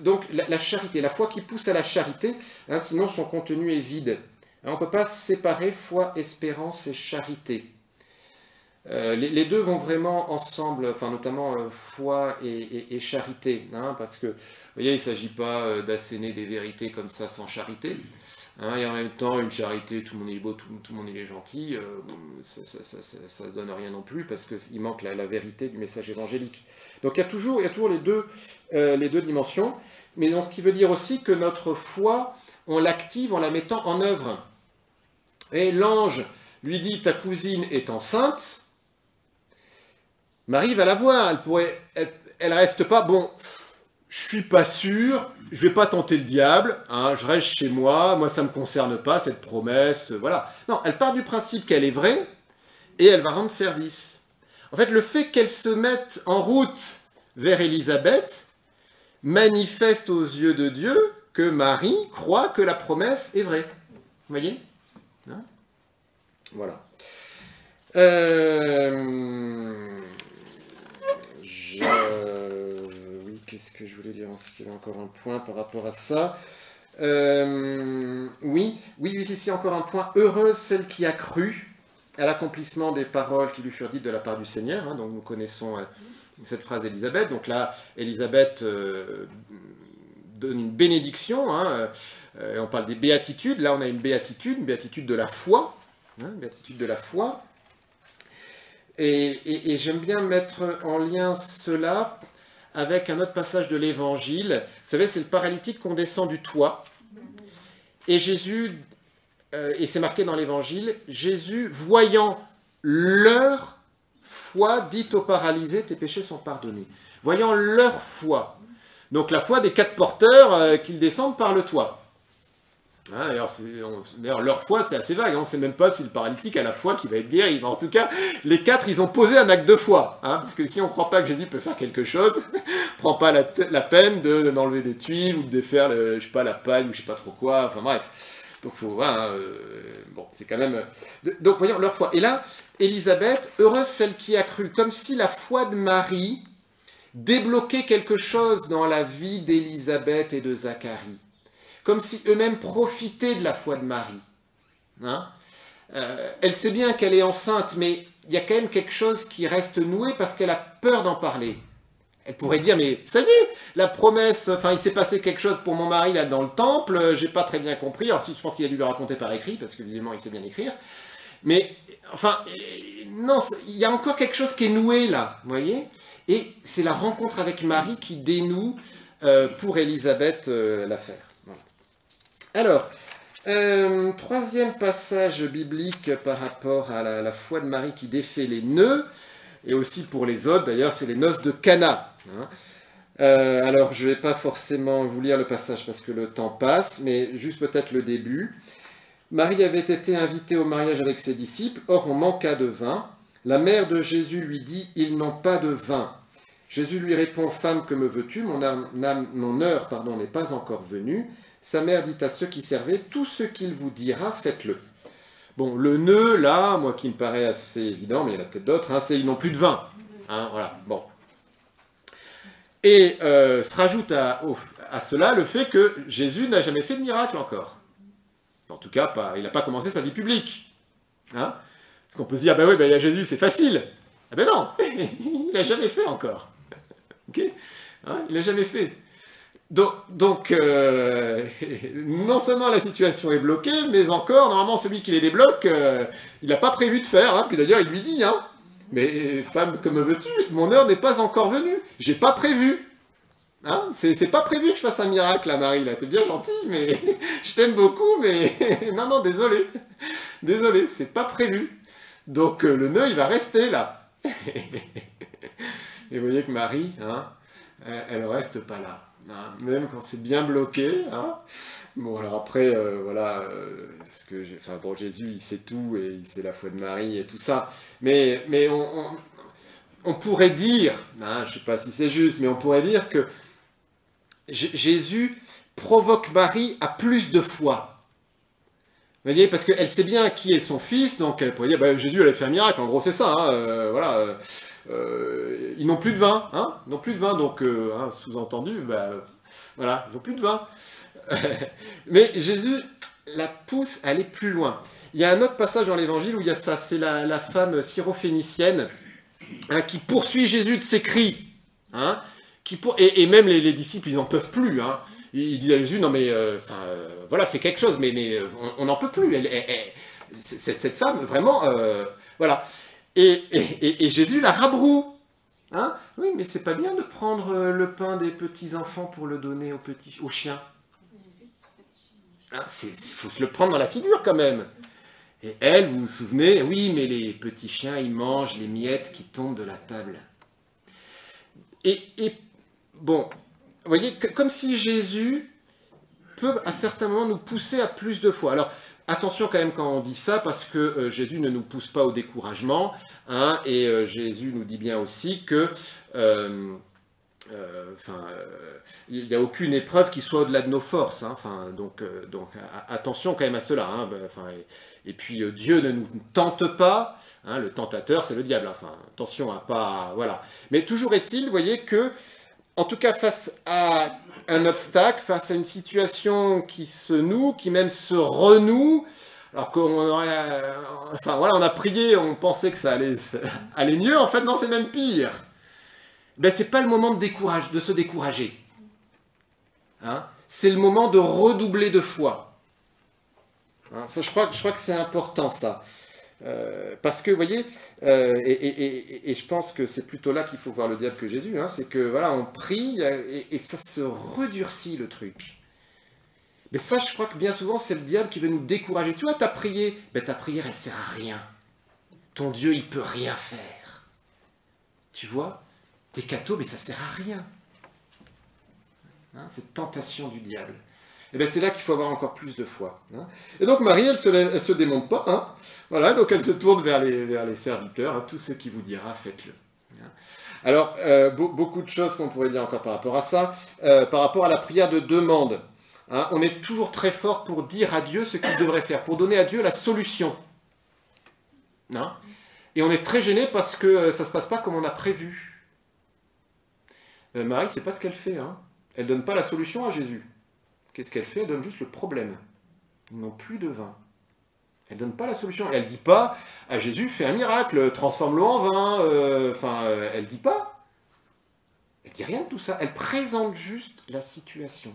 Donc la charité, la foi qui pousse à la charité, hein, sinon son contenu est vide. Hein, on ne peut pas séparer foi, espérance et charité. Les deux vont vraiment ensemble, enfin notamment foi et charité, hein, parce que, vous voyez, il ne s'agit pas d'asséner des vérités comme ça sans charité. Hein, et en même temps, une charité, tout le monde est beau, tout le monde est gentil, ça ne donne rien non plus, parce qu'il manque la vérité du message évangélique. Donc il y a toujours les deux dimensions, mais donc, ce qui veut dire aussi que notre foi, on l'active en la mettant en œuvre. Et l'ange lui dit, ta cousine est enceinte, Marie va la voir, elle reste pas, bon, je suis pas sûr, je vais pas tenter le diable, hein, je reste chez moi ça me concerne pas, cette promesse, voilà. Non, elle part du principe qu'elle est vraie, et elle va rendre service. En fait, le fait qu'elle se mette en route vers Élisabeth manifeste aux yeux de Dieu que Marie croit que la promesse est vraie. Vous voyez, hein? Voilà. Oui, qu'est-ce que je voulais dire? Est-ce qu'il y avait encore un point par rapport à ça? Oui, c'est encore un point. Heureuse celle qui a cru à l'accomplissement des paroles qui lui furent dites de la part du Seigneur. Hein, donc nous connaissons cette phrase d'Élisabeth. Donc là, Élisabeth donne une bénédiction. Hein, on parle des béatitudes. Là, on a une béatitude de la foi. Hein, béatitude de la foi. Et j'aime bien mettre en lien cela avec un autre passage de l'Évangile. Vous savez, c'est le paralytique qu'on descend du toit. Et Jésus, et c'est marqué dans l'Évangile, Jésus, voyant leur foi, dit aux paralysés, tes péchés sont pardonnés. Voyant leur foi. Donc la foi des 4 porteurs qu'ils descendent par le toit. Hein, d'ailleurs, leur foi, c'est assez vague. On ne sait même pas si le paralytique a la foi qui va être guéri. Mais en tout cas, les 4, ils ont posé un acte de foi. Hein, parce que si on ne croit pas que Jésus peut faire quelque chose, on ne prend pas la peine d'enlever des tuiles ou de défaire, je sais pas, la paille ou je sais pas trop quoi. Enfin bref. Donc, bon, c'est quand même... Donc, voyons leur foi. Et là, Élisabeth, heureuse celle qui a cru. Comme si la foi de Marie débloquait quelque chose dans la vie d'Élisabeth et de Zacharie. Comme si eux-mêmes profitaient de la foi de Marie. Hein, elle sait bien qu'elle est enceinte, mais il y a quand même quelque chose qui reste noué parce qu'elle a peur d'en parler. Elle pourrait dire, mais ça y est, la promesse, enfin, il s'est passé quelque chose pour mon mari là dans le temple, j'ai pas très bien compris. Alors, je pense qu'il a dû le raconter par écrit, parce que visiblement, il sait bien écrire. Mais, enfin, non, il y a encore quelque chose qui est noué là, vous voyez. Et c'est la rencontre avec Marie qui dénoue pour Élisabeth l'affaire. Voilà. Alors, troisième passage biblique par rapport à la foi de Marie qui défait les nœuds, et aussi pour les autres, d'ailleurs, c'est les noces de Cana. Hein. Alors, je ne vais pas forcément vous lire le passage parce que le temps passe, mais juste peut-être le début. Marie avait été invitée au mariage avec ses disciples, or on manqua de vin. La mère de Jésus lui dit, ils n'ont pas de vin. Jésus lui répond, femme, que me veux-tu? Mon heure, n'est pas encore venue. Sa mère dit à ceux qui servaient, tout ce qu'il vous dira, faites-le. Bon, le nœud, là, moi qui me paraît assez évident, mais il y en a peut-être d'autres, hein, c'est ils n'ont plus de vin. Hein, voilà, bon. Et se rajoute à cela le fait que Jésus n'a jamais fait de miracle encore. En tout cas, il n'a pas commencé sa vie publique. Hein, parce qu'on peut se dire, ah ben oui, ben, il y a Jésus, c'est facile. Ah ben non, il n'a jamais fait encore. Ok, hein, il n'a jamais fait. Donc non seulement la situation est bloquée, mais encore, normalement, celui qui les débloque, il n'a pas prévu de faire. Hein, puis d'ailleurs, il lui dit, hein, mais femme, que me veux-tu? Mon heure n'est pas encore venue. J'ai pas prévu. Hein, c'est pas prévu que je fasse un miracle, là, Marie. Là, t'es bien gentille, mais je t'aime beaucoup, mais non, désolé. Désolé, c'est pas prévu. Donc le nœud, il va rester là. Et vous voyez que Marie, hein, elle ne reste pas là. Hein, même quand c'est bien bloqué. Hein. Bon, alors après, voilà, bon, Jésus, il sait tout, et il sait la foi de Marie et tout ça. Mais on pourrait dire, hein, je ne sais pas si c'est juste, mais on pourrait dire que Jésus provoque Marie à plus de foi. Vous voyez, parce qu'elle sait bien qui est son fils, donc elle pourrait dire, bah, Jésus, elle a fait un miracle, en gros c'est ça, hein, voilà. Ils n'ont plus de vin, hein, ils n'ont plus de vin, donc hein, sous-entendu, bah, voilà, ils n'ont plus de vin. Mais Jésus la pousse à aller plus loin. Il y a un autre passage dans l'Évangile où il y a ça, c'est la femme syrophénicienne hein, qui poursuit Jésus de ses cris, hein, et même les disciples, ils n'en peuvent plus. Hein. Il dit à Jésus, non mais, voilà, fais quelque chose, mais on n'en peut plus. Cette femme, vraiment, voilà. Et Jésus la rabroue. Hein, oui, mais c'est pas bien de prendre le pain des petits-enfants pour le donner aux chiens. Hein, faut se le prendre dans la figure quand même. Et elle, vous vous souvenez, oui, mais les petits chiens, ils mangent les miettes qui tombent de la table. Et bon, vous voyez, comme si Jésus peut à certains moments nous pousser à plus de foi. Alors, attention quand même quand on dit ça, parce que Jésus ne nous pousse pas au découragement, hein, et Jésus nous dit bien aussi que il n'y a aucune épreuve qui soit au-delà de nos forces. Hein, donc attention quand même à cela. Hein, et puis Dieu ne nous tente pas, hein, le tentateur c'est le diable. Enfin, attention à pas... Voilà. Mais toujours est-il, vous voyez, que, en tout cas face à un obstacle, face à une situation qui se noue, qui même se renoue, alors qu'on aurait... Enfin voilà, on a prié, on pensait que ça allait mieux, en fait non, c'est même pire. Ben, c'est pas le moment de se décourager. Hein, c'est le moment de redoubler de foi. Hein, ça, je crois que c'est important, ça. Parce que, vous voyez, et je pense que c'est plutôt là qu'il faut voir le diable que Jésus, hein, c'est que, voilà, on prie et ça se redurcit le truc. Mais ça, je crois que bien souvent, c'est le diable qui veut nous décourager. Tu vois, ta prière, ta prière, elle sert à rien. Ton Dieu, il peut rien faire. Tu vois, t'es catho, mais ça sert à rien. Hein, cette tentation du diable. Et bien c'est là qu'il faut avoir encore plus de foi. Hein. Et donc Marie, elle se démonte pas. Hein. Voilà, donc elle se tourne vers les serviteurs. Hein. Tout ce qui vous dira, faites-le. Hein. Alors, beaucoup de choses qu'on pourrait dire encore par rapport à ça. Par rapport à la prière de demande. Hein, on est toujours très fort pour dire à Dieu ce qu'il devrait faire, pour donner à Dieu la solution. Hein. Et on est très gêné parce que ça ne se passe pas comme on a prévu. Marie, c'est pas ce qu'elle fait. Hein. Elle ne donne pas la solution à Jésus. Qu'est-ce qu'elle fait? Elle donne juste le problème. Ils n'ont plus de vin. Elle ne donne pas la solution. Elle ne dit pas à Jésus, fais un miracle, transforme-le en vin. Elle ne dit pas. Elle ne dit rien de tout ça. Elle présente juste la situation.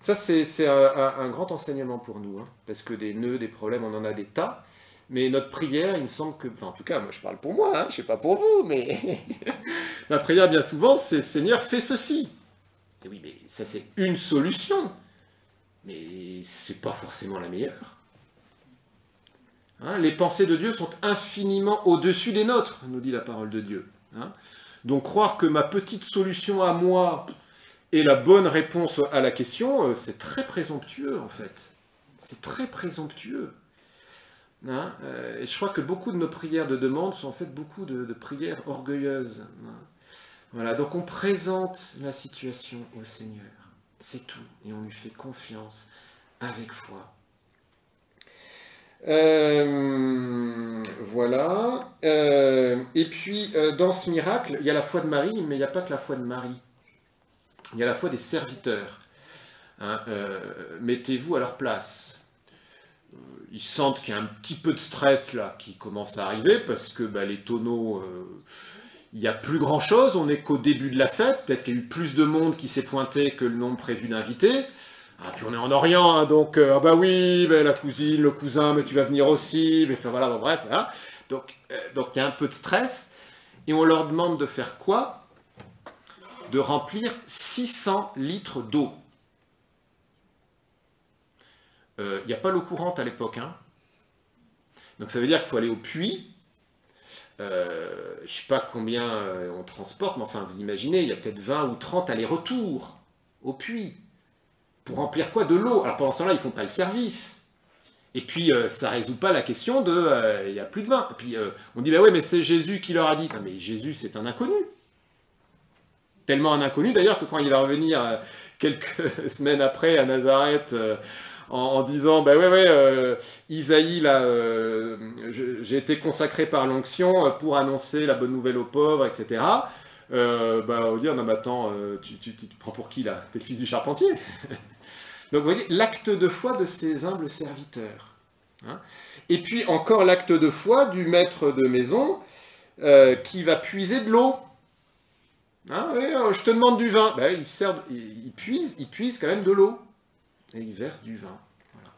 Ça, c'est un grand enseignement pour nous. Hein, parce que des nœuds, des problèmes, on en a des tas. Mais notre prière, il me semble que... Enfin, en tout cas, moi, je parle pour moi, hein, je ne sais pas pour vous, mais... Ma prière, bien souvent, c'est « Seigneur, fais ceci ». Et oui, mais ça, c'est une solution. Mais ce n'est pas forcément la meilleure. Hein, les pensées de Dieu sont infiniment au-dessus des nôtres, nous dit la parole de Dieu. Hein. Donc, croire que ma petite solution à moi est la bonne réponse à la question, c'est très présomptueux, en fait. C'est très présomptueux. Hein, et je crois que beaucoup de nos prières de demande sont en fait beaucoup de prières orgueilleuses. Hein. Voilà, donc on présente la situation au Seigneur, c'est tout, et on lui fait confiance avec foi. Voilà, et puis dans ce miracle, il y a la foi de Marie, mais il n'y a pas que la foi de Marie, il y a la foi des serviteurs. Hein, mettez-vous à leur place. Ils sentent qu'il y a un petit peu de stress là qui commence à arriver, parce que les tonneaux... il n'y a plus grand-chose, on n'est qu'au début de la fête, peut-être qu'il y a eu plus de monde qui s'est pointé que le nombre prévu d'invités. Ah, puis on est en Orient, hein, donc, oui, la cousine, le cousin, mais tu vas venir aussi, mais enfin voilà, bon, bref, voilà. Donc il y a un peu de stress, et on leur demande de faire quoi? De remplir 600 litres d'eau. Il n'y a pas l'eau courante à l'époque, hein. Donc ça veut dire qu'il faut aller au puits. Je ne sais pas combien on transporte, mais enfin, vous imaginez, il y a peut-être 20 ou 30 allers-retours au puits. Pour remplir quoi? De l'eau. Alors pendant ce temps-là, ils ne font pas le service. Et puis, ça ne résout pas la question de il n'y a plus de vin. Et puis, on dit, oui, mais c'est Jésus qui leur a dit. Non, mais Jésus, c'est un inconnu. Tellement un inconnu, d'ailleurs, que quand il va revenir quelques semaines après à Nazareth... en disant, Isaïe, là, j'ai été consacré par l'onction pour annoncer la bonne nouvelle aux pauvres, etc. On va dire, non mais attends, tu te prends pour qui là? T'es le fils du charpentier. Donc vous voyez, l'acte de foi de ces humbles serviteurs. Hein. Et puis encore l'acte de foi du maître de maison qui va puiser de l'eau. Hein, oui, je te demande du vin. Il puise quand même de l'eau. Et il verse du vin. Voilà.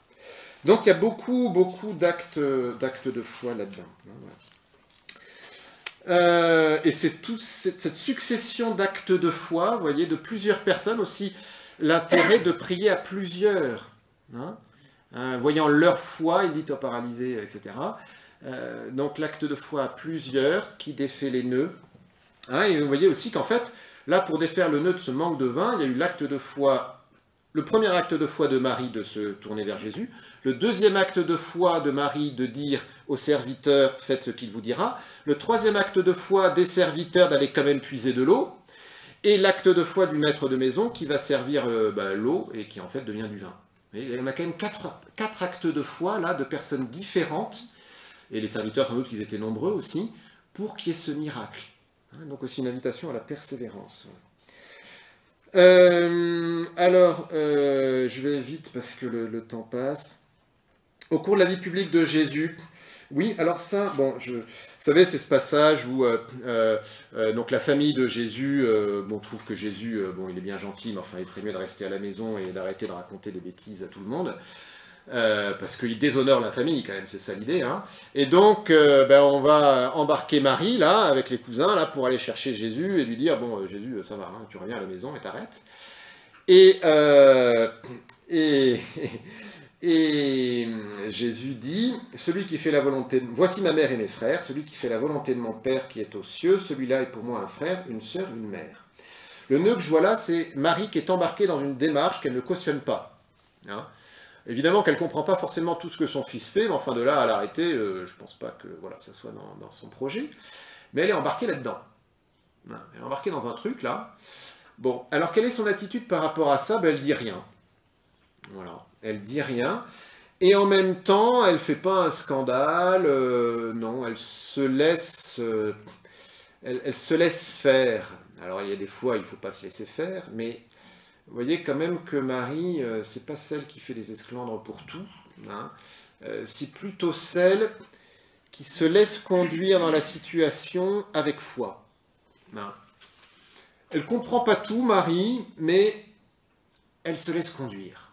Donc il y a beaucoup d'actes de foi là-dedans. Voilà. Et c'est toute cette succession d'actes de foi, vous voyez, de plusieurs personnes aussi, l'intérêt de prier à plusieurs. Hein, voyant leur foi, il dit au paralysé, etc. Donc l'acte de foi à plusieurs qui défait les nœuds. Hein, et vous voyez aussi qu'en fait, là, pour défaire le nœud de ce manque de vin, il y a eu l'acte de foi. Le premier acte de foi de Marie de se tourner vers Jésus, le deuxième acte de foi de Marie de dire aux serviteurs « faites ce qu'il vous dira », le troisième acte de foi des serviteurs d'aller quand même puiser de l'eau, et l'acte de foi du maître de maison qui va servir l'eau et qui en fait devient du vin. Et on a quand même quatre actes de foi là, de personnes différentes, et les serviteurs sans doute qu'ils étaient nombreux aussi, pour qu'il y ait ce miracle. Hein, donc aussi une invitation à la persévérance. Je vais vite parce que le temps passe. Au cours de la vie publique de Jésus, oui, alors ça, vous savez, c'est ce passage où donc la famille de Jésus, trouve que Jésus, il est bien gentil, mais enfin, il ferait mieux de rester à la maison et d'arrêter de raconter des bêtises à tout le monde. parce qu'il déshonore la famille quand même, c'est ça l'idée. Hein. Et donc, on va embarquer Marie, là, avec les cousins, là, pour aller chercher Jésus et lui dire, bon, Jésus, ça va, hein, tu reviens à la maison et t'arrêtes. Et Jésus dit, celui qui fait la volonté de... Voici ma mère et mes frères, celui qui fait la volonté de mon Père qui est aux cieux, celui-là est pour moi un frère, une sœur, une mère. Le nœud que je vois là, c'est Marie qui est embarquée dans une démarche qu'elle ne cautionne pas. Hein. Évidemment qu'elle ne comprend pas forcément tout ce que son fils fait, mais enfin de là à l'arrêter, je ne pense pas que voilà, ça soit dans son projet. Mais elle est embarquée là-dedans. Hein. Elle est embarquée dans un truc là. Bon, alors quelle est son attitude par rapport à ça? Elle dit rien. Voilà, elle dit rien. Et en même temps, elle ne fait pas un scandale. Non, elle se laisse faire. Alors il y a des fois, il ne faut pas se laisser faire, mais vous voyez quand même que Marie, c'est pas celle qui fait des esclandres pour tout. Hein. C'est plutôt celle qui se laisse conduire dans la situation avec foi. Hein. Elle ne comprend pas tout, Marie, mais elle se laisse conduire.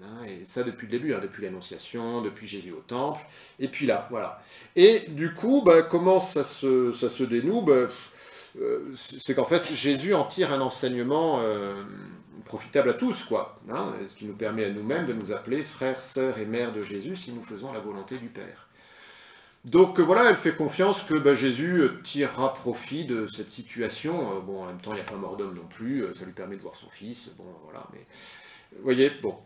Hein. Et ça depuis le début, hein, depuis l'Annonciation, depuis Jésus au Temple, et puis là, voilà. Et du coup, comment ça se dénoue? C'est qu'en fait, Jésus en tire un enseignement profitable à tous, quoi. Hein, ce qui nous permet à nous-mêmes de nous appeler frères, sœurs et mères de Jésus si nous faisons la volonté du Père. Donc voilà, elle fait confiance que Jésus tirera profit de cette situation. Bon, en même temps, il n'y a pas mort d'homme non plus, ça lui permet de voir son fils. Bon, voilà, mais vous voyez, bon.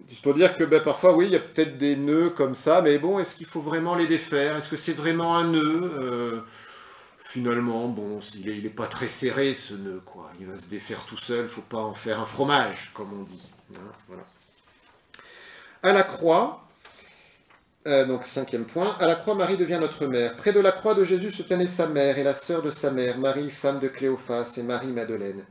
Juste pour dire que parfois, oui, il y a peut-être des nœuds comme ça, mais bon, est-ce qu'il faut vraiment les défaire? Est-ce que c'est vraiment un nœud? Finalement, bon, il n'est pas très serré, ce nœud, quoi. Il va se défaire tout seul, il ne faut pas en faire un fromage, comme on dit. Hein, voilà. À la croix, donc 5e point, à la croix, Marie devient notre mère. Près de la croix de Jésus se tenait sa mère et la sœur de sa mère, Marie, femme de Cléophas, et Marie-Madeleine.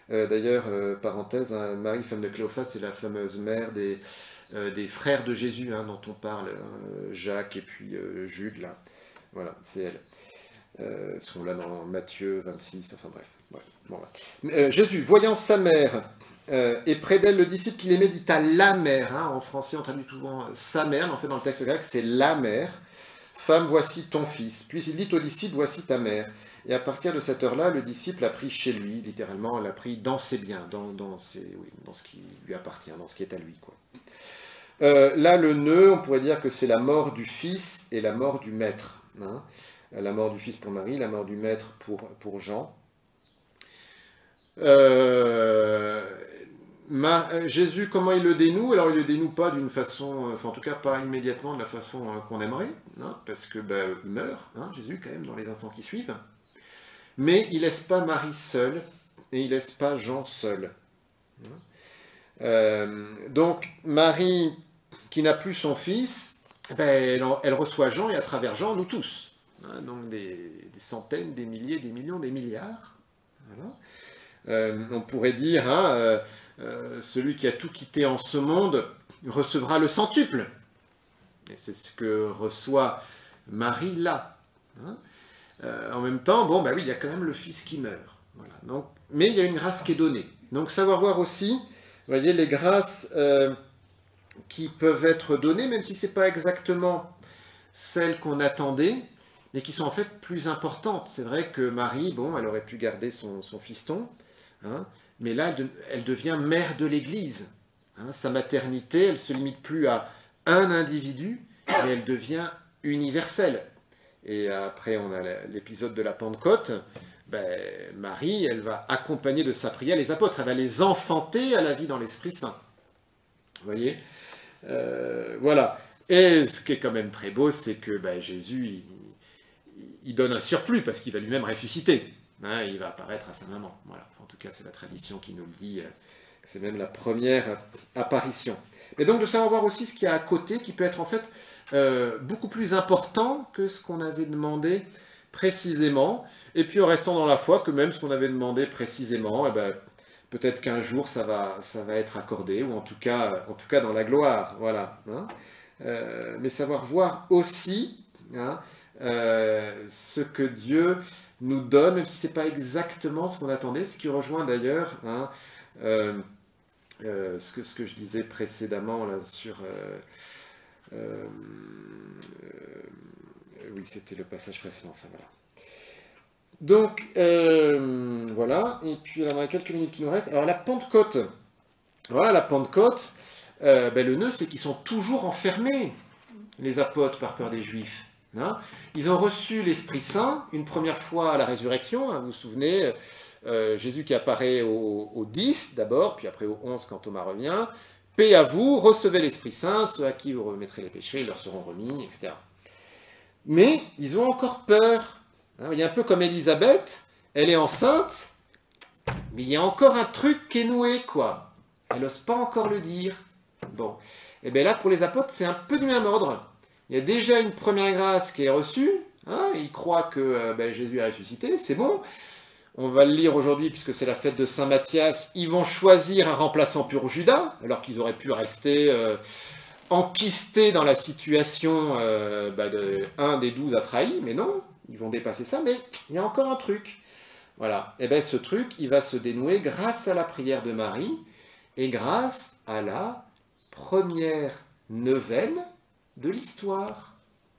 D'ailleurs, parenthèse, hein, Marie, femme de Cléophas, c'est la fameuse mère des frères de Jésus, hein, dont on parle, Jacques et puis Jude, là. Voilà, c'est elle. Sont là dans Matthieu 26, enfin bref. Bon, voilà. Jésus, voyant sa mère, et près d'elle le disciple qu'il aimait, dit à la mère. Hein, en français, on traduit souvent sa mère, mais en fait, dans le texte grec, c'est la mère. Femme, voici ton fils. Puis il dit au disciple, voici ta mère. Et à partir de cette heure-là, le disciple l'a pris chez lui, littéralement, l'a pris dans ses biens, dans ce qui lui appartient, dans ce qui est à lui, quoi. Là, le nœud, on pourrait dire que c'est la mort du fils et la mort du maître. Hein. La mort du fils pour Marie, la mort du maître pour Jean. Jésus, comment il le dénoue? Alors il le dénoue pas d'une façon, enfin en tout cas pas immédiatement de la façon qu'on aimerait, hein, parce que il meurt, hein, Jésus quand même dans les instants qui suivent. Mais il laisse pas Marie seule et il laisse pas Jean seul. Donc Marie qui n'a plus son fils, elle reçoit Jean et à travers Jean nous tous. Hein, donc des centaines, des milliers, des millions, des milliards. Voilà. On pourrait dire, hein, celui qui a tout quitté en ce monde recevra le centuple. Et c'est ce que reçoit Marie là. Hein. En même temps, bon, oui, il y a quand même le fils qui meurt. Voilà. Donc, mais il y a une grâce qui est donnée. Donc savoir voir aussi, vous voyez, les grâces qui peuvent être données, même si ce n'est pas exactement celles qu'on attendait, mais qui sont en fait plus importantes. C'est vrai que Marie, bon, elle aurait pu garder son fiston, hein, mais là, elle devient mère de l'Église. Hein, sa maternité, elle ne se limite plus à un individu, mais elle devient universelle. Et après, on a l'épisode de la Pentecôte. Marie, elle va accompagner de sa prière les apôtres. Elle va les enfanter à la vie dans l'Esprit Saint. Vous voyez, voilà. Et ce qui est quand même très beau, c'est que Jésus, il donne un surplus parce qu'il va lui-même ressusciter. Hein, il va apparaître à sa maman. Voilà. En tout cas, c'est la tradition qui nous le dit. C'est même la première apparition. Et donc, de savoir voir aussi ce qu'il y a à côté, qui peut être en fait beaucoup plus important que ce qu'on avait demandé précisément. Et puis, en restant dans la foi, que même ce qu'on avait demandé précisément, peut-être qu'un jour, ça va être accordé, ou en tout cas dans la gloire. Voilà. Hein, mais savoir voir aussi, hein, ce que Dieu nous donne, même si ce n'est pas exactement ce qu'on attendait, ce qui rejoint d'ailleurs, hein, ce que je disais précédemment là sur... oui, c'était le passage précédent, enfin voilà. Donc, voilà, et puis alors, dans les quelques minutes qui nous restent, alors la Pentecôte, voilà, la Pentecôte, le nœud, c'est qu'ils sont toujours enfermés, les apôtres, par peur des Juifs. Hein. Ils ont reçu l'Esprit Saint une première fois à la résurrection, hein, vous vous souvenez, Jésus qui apparaît aux 10 d'abord, puis après aux 11 quand Thomas revient. Paix à vous, recevez l'Esprit Saint, ceux à qui vous remettrez les péchés leur seront remis, etc. Mais ils ont encore peur. Hein, il y a un peu comme Élisabeth, elle est enceinte, mais il y a encore un truc qui est noué, quoi. Elle n'ose pas encore le dire. Bon, et bien là, pour les apôtres, c'est un peu du même ordre. Il y a déjà une première grâce qui est reçue. Hein, ils croient que Jésus a ressuscité, c'est bon. On va le lire aujourd'hui, puisque c'est la fête de Saint Matthias. Ils vont choisir un remplaçant pour Judas, alors qu'ils auraient pu rester enquistés dans la situation de un des 12 a trahi, mais non, ils vont dépasser ça, mais il y a encore un truc. Voilà, et bien ce truc, il va se dénouer grâce à la prière de Marie, et grâce à la première neuvaine de l'histoire.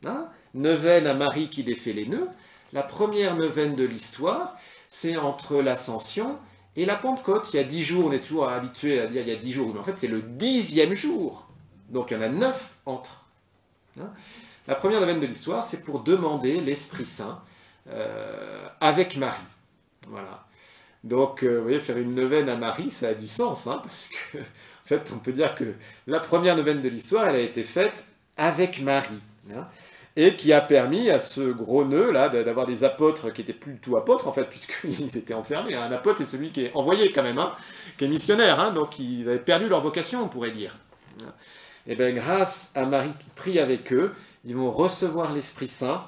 Hein, neuvaine à Marie qui défait les nœuds, la première neuvaine de l'histoire, c'est entre l'Ascension et la Pentecôte. Il y a 10 jours, on est toujours habitué à dire il y a 10 jours, mais en fait c'est le 10e jour. Donc il y en a 9 entre. Hein, la première neuvaine de l'histoire, c'est pour demander l'Esprit Saint avec Marie. Voilà. Donc, vous voyez, faire une neuvaine à Marie, ça a du sens, hein, parce que, en fait, on peut dire que la première neuvaine de l'histoire, elle a été faite avec Marie, hein, et qui a permis à ce gros nœud, là, d'avoir des apôtres qui étaient plus du tout apôtres, en fait, puisqu'ils étaient enfermés. Un apôtre est celui qui est envoyé, quand même, hein, qui est missionnaire, hein, donc ils avaient perdu leur vocation, on pourrait dire. Et bien, grâce à Marie qui prie avec eux, ils vont recevoir l'Esprit Saint,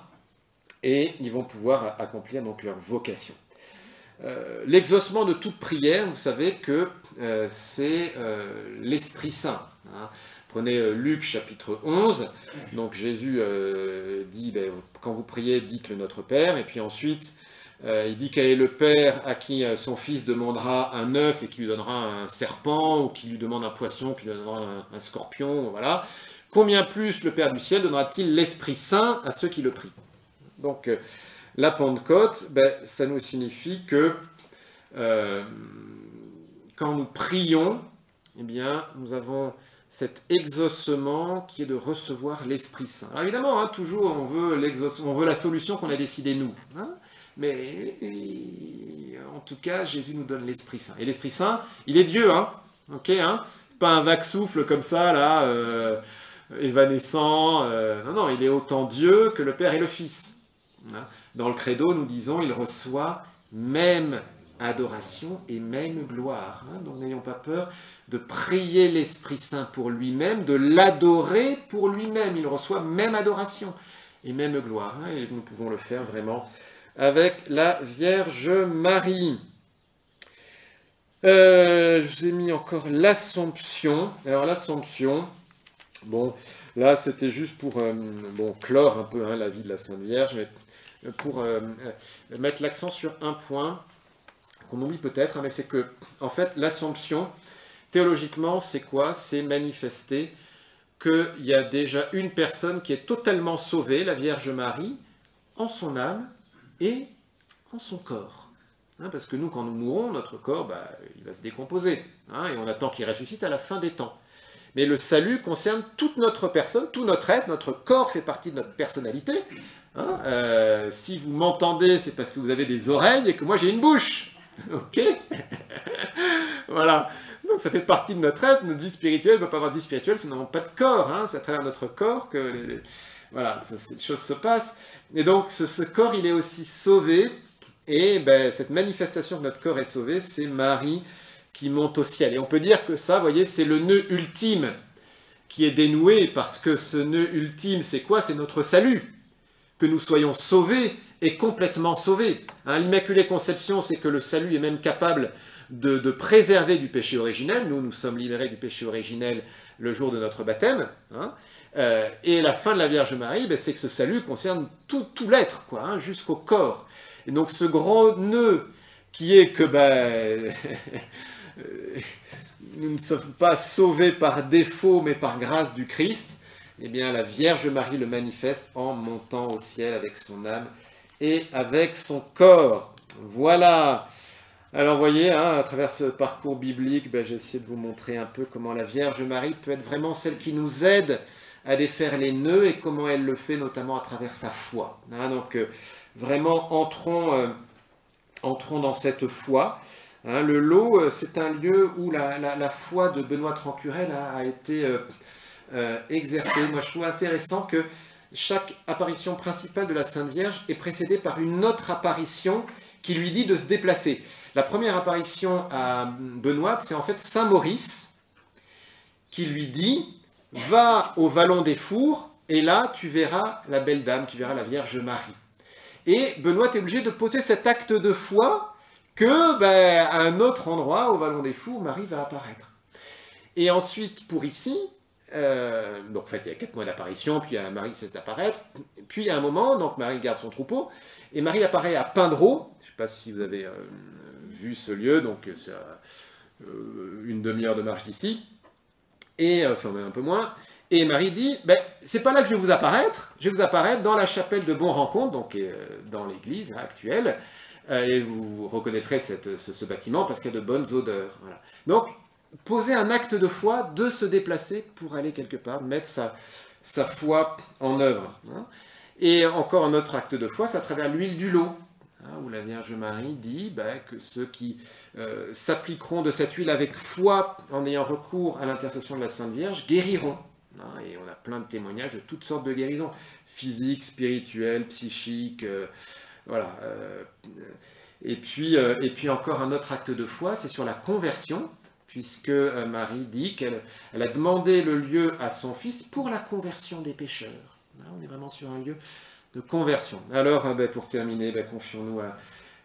et ils vont pouvoir accomplir donc leur vocation. L'exaucement de toute prière, vous savez que c'est l'Esprit Saint. Hein. Prenez Luc chapitre 11, donc Jésus dit, quand vous priez, dites le Notre Père, et puis ensuite il dit quel est le Père à qui son fils demandera un œuf et qui lui donnera un serpent, ou qui lui demande un poisson, qui lui donnera un scorpion, voilà. Combien plus le Père du ciel donnera-t-il l'Esprit Saint à ceux qui le prient? Donc, la Pentecôte, ça nous signifie que quand nous prions, eh bien, nous avons cet exaucement qui est de recevoir l'Esprit Saint. Alors évidemment, hein, toujours, on veut la solution qu'on a décidée nous. Hein, mais en tout cas, Jésus nous donne l'Esprit Saint. Et l'Esprit Saint, il est Dieu, hein, ok, hein, pas un vague souffle comme ça, là, évanescent. Non, il est autant Dieu que le Père et le Fils. Dans le credo, nous disons, il reçoit même adoration et même gloire. Donc n'ayons pas peur de prier l'Esprit Saint pour lui-même, de l'adorer pour lui-même. Il reçoit même adoration et même gloire. Et nous pouvons le faire vraiment avec la Vierge Marie. Je vous ai mis encore l'Assomption. Alors l'Assomption, bon, là c'était juste pour clore un peu la vie de la Sainte Vierge, mais pour mettre l'accent sur un point qu'on oublie peut-être, mais c'est que, en fait, l'Assomption, théologiquement, c'est quoi? C'est manifester qu'il y a déjà une personne qui est totalement sauvée, la Vierge Marie, en son âme et en son corps. Hein, parce que nous, quand nous mourrons, notre corps, il va se décomposer, hein, et on attend qu'il ressuscite à la fin des temps. Mais le salut concerne toute notre personne, tout notre être, notre corps fait partie de notre personnalité. Hein, si vous m'entendez, c'est parce que vous avez des oreilles et que moi j'ai une bouche. Ok. Voilà. Donc ça fait partie de notre être, notre vie spirituelle ne peut pas avoir de vie spirituelle si nous n'avons pas de corps. Hein. C'est à travers notre corps que voilà, ces choses se passent. Et donc ce corps, il est aussi sauvé. Et cette manifestation que notre corps est sauvé, c'est Marie qui monte au ciel. Et on peut dire que ça, vous voyez, c'est le nœud ultime qui est dénoué, parce que ce nœud ultime, c'est quoi? C'est notre salut. Que nous soyons sauvés et complètement sauvés. Hein, l'Immaculée Conception, c'est que le salut est même capable de préserver du péché originel. Nous sommes libérés du péché originel le jour de notre baptême. Hein, et la fin de la Vierge Marie, c'est que ce salut concerne tout l'être, quoi, hein, jusqu'au corps. Et donc ce grand nœud qui est que nous ne sommes pas sauvés par défaut, mais par grâce du Christ, eh bien la Vierge Marie le manifeste en montant au ciel avec son âme et avec son corps. Voilà. Alors, vous voyez, à travers ce parcours biblique, j'ai essayé de vous montrer un peu comment la Vierge Marie peut être vraiment celle qui nous aide à défaire les nœuds et comment elle le fait notamment à travers sa foi. Donc, vraiment, entrons dans cette foi. Le lot, c'est un lieu où la foi de Benoît Trancurel a été exercée. Moi, je trouve intéressant que chaque apparition principale de la Sainte Vierge est précédée par une autre apparition qui lui dit de se déplacer. La première apparition à Benoît, c'est en fait Saint Maurice qui lui dit « Va au Vallon des Fours et là tu verras la belle dame, tu verras la Vierge Marie. » Et Benoît est obligé de poser cet acte de foi que, à un autre endroit, au Vallon des Fours, Marie va apparaître. Et ensuite, pour ici, donc en fait il y a 4 mois d'apparition, puis Marie cesse d'apparaître, puis il y a un moment, donc Marie garde son troupeau, et Marie apparaît à Pindreau. Je ne sais pas si vous avez vu ce lieu, donc c'est une demi-heure de marche d'ici, et enfin même un peu moins, et Marie dit, c'est pas là que je vais vous apparaître dans la chapelle de Bon Rencontre, donc dans l'église actuelle, et vous reconnaîtrez ce bâtiment parce qu'il y a de bonnes odeurs. Voilà. Donc, poser un acte de foi, de se déplacer pour aller quelque part, mettre sa foi en œuvre. Et encore un autre acte de foi, c'est à travers l'huile du lot, où la Vierge Marie dit que ceux qui s'appliqueront de cette huile avec foi, en ayant recours à l'intercession de la Sainte Vierge, guériront. Et on a plein de témoignages de toutes sortes de guérisons, physiques, spirituelles, psychiques, voilà. Et puis encore un autre acte de foi, c'est sur la conversion, puisque Marie dit qu'elle a demandé le lieu à son fils pour la conversion des pécheurs. On est vraiment sur un lieu de conversion. Alors, pour terminer, confions-nous à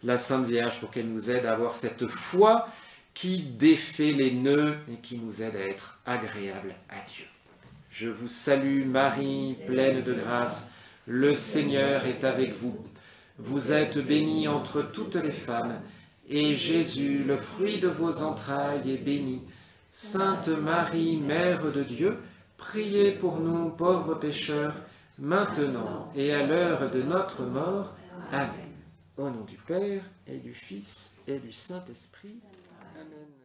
la Sainte Vierge pour qu'elle nous aide à avoir cette foi qui défait les nœuds et qui nous aide à être agréable à Dieu. Je vous salue Marie, pleine de grâce, le Seigneur est avec vous. Vous êtes bénie entre toutes les femmes, et Jésus, le fruit de vos entrailles, est béni. Sainte Marie, Mère de Dieu, priez pour nous pauvres pécheurs, maintenant et à l'heure de notre mort. Amen. Au nom du Père, et du Fils, et du Saint-Esprit. Amen.